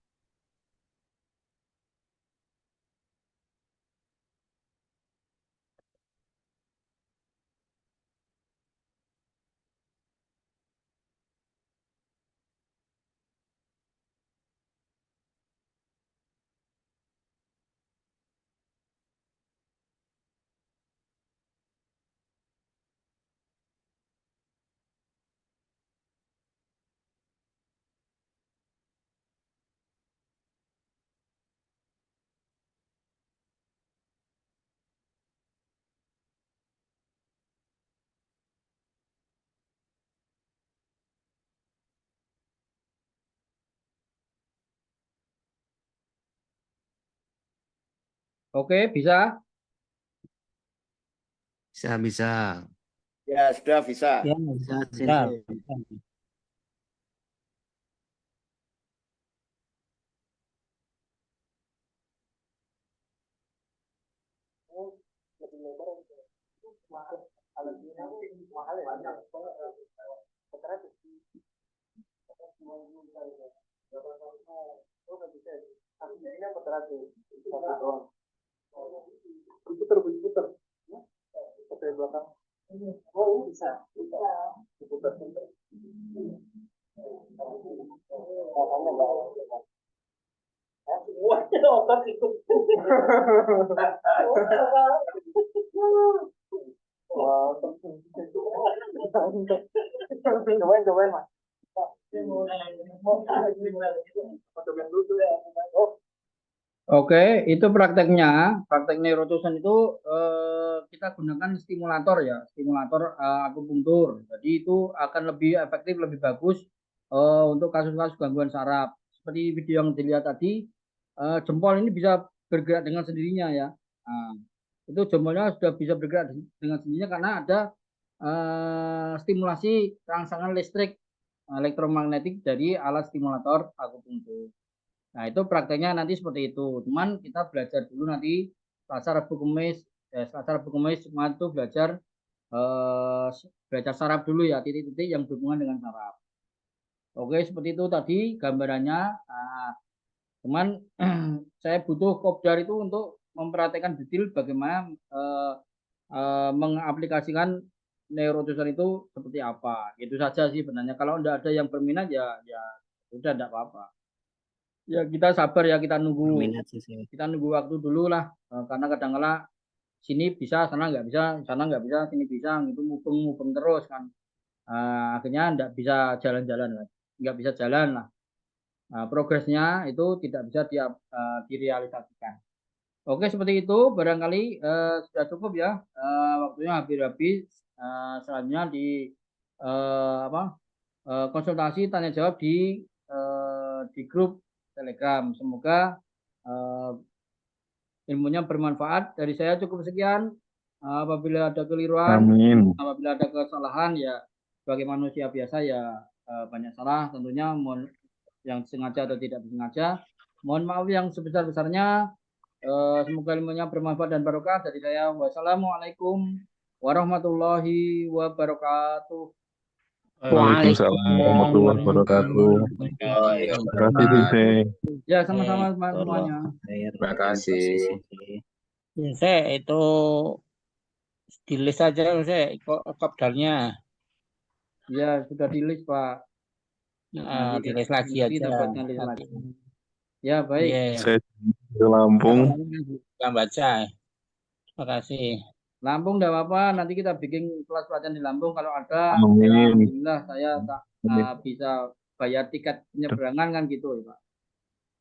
Oke, bisa? Bisa. Ya, sudah bisa. Ya, bisa Sensei. Diputer. Oke, belakang. Oh, bisa. Diputer. Semuanya otak itu. Cobain, Mas. Oke, itu prakteknya. Praktek neurotoxin itu kita gunakan stimulator ya, stimulator akupunktur. Jadi itu akan lebih efektif, lebih bagus untuk kasus-kasus gangguan saraf. Seperti video yang dilihat tadi, jempol ini bisa bergerak dengan sendirinya ya. Nah, itu jempolnya sudah bisa bergerak dengan sendirinya karena ada stimulasi rangsangan listrik elektromagnetik dari alat stimulator akupunktur. Nah, itu prakteknya nanti seperti itu. Cuman kita belajar dulu nanti Selasa, Rabu, Kamis semua itu belajar saraf dulu ya, titik-titik yang berhubungan dengan saraf. Oke, seperti itu tadi gambarannya. Nah, Cuman saya butuh kopdar itu untuk memperhatikan detail bagaimana mengaplikasikan neurotutor itu seperti apa. Itu saja sih sebenarnya. Kalau tidak ada yang berminat ya sudah tidak apa-apa. Ya kita sabar ya, kita nunggu Berminat sih saya. waktu dulu lah. Karena kadang-kala sini bisa, sana nggak bisa, sini bisa, gitu mubeng terus kan. Akhirnya nggak bisa jalan-jalan, nggak bisa jalan lah. Progresnya itu tidak bisa direalisasikan. Oke, seperti itu. Barangkali sudah cukup ya. Waktunya habis-habis. Selanjutnya di konsultasi tanya jawab di grup Telegram. Semoga ilmunya bermanfaat. Dari saya cukup sekian. Apabila ada keliruan, apabila ada kesalahan ya sebagai manusia biasa ya banyak salah tentunya, mohon yang sengaja atau tidak disengaja. Mohon maaf yang sebesar-besarnya. Semoga ilmunya bermanfaat dan barokah. Dari saya, wassalamualaikum warahmatullahi wabarakatuh. Waalaikumsalam warahmatullahi wabarakatuh. Terima kasih Sensei. Ya, sama-sama semuanya. Terima kasih. Sensei, itu di list aja Sensei, kopdarnya. Ya, sudah di list Pak. Di list lagi aja. Lagi. Ya, baik. Saya di Lampung. Kita baca. Terima kasih. Lampung enggak apa-apa, nanti kita bikin kelas pelajaran di Lampung kalau ada. Amin. Alhamdulillah saya bisa bayar tiket penyeberangan kan gitu ya Pak.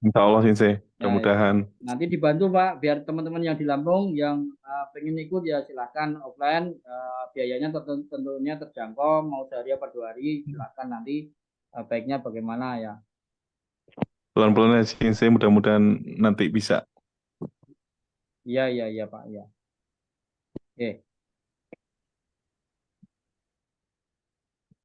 Insya Allah Sensei, mudah-mudahan. Nanti dibantu Pak, biar teman-teman yang di Lampung yang pengen ikut ya silahkan offline, biayanya tentunya terjangkau, mau sehari apa 2 hari silahkan, nanti baiknya bagaimana ya. Pelan-pelan ya Sensei, mudah-mudahan nanti bisa. Iya Pak ya. Oke.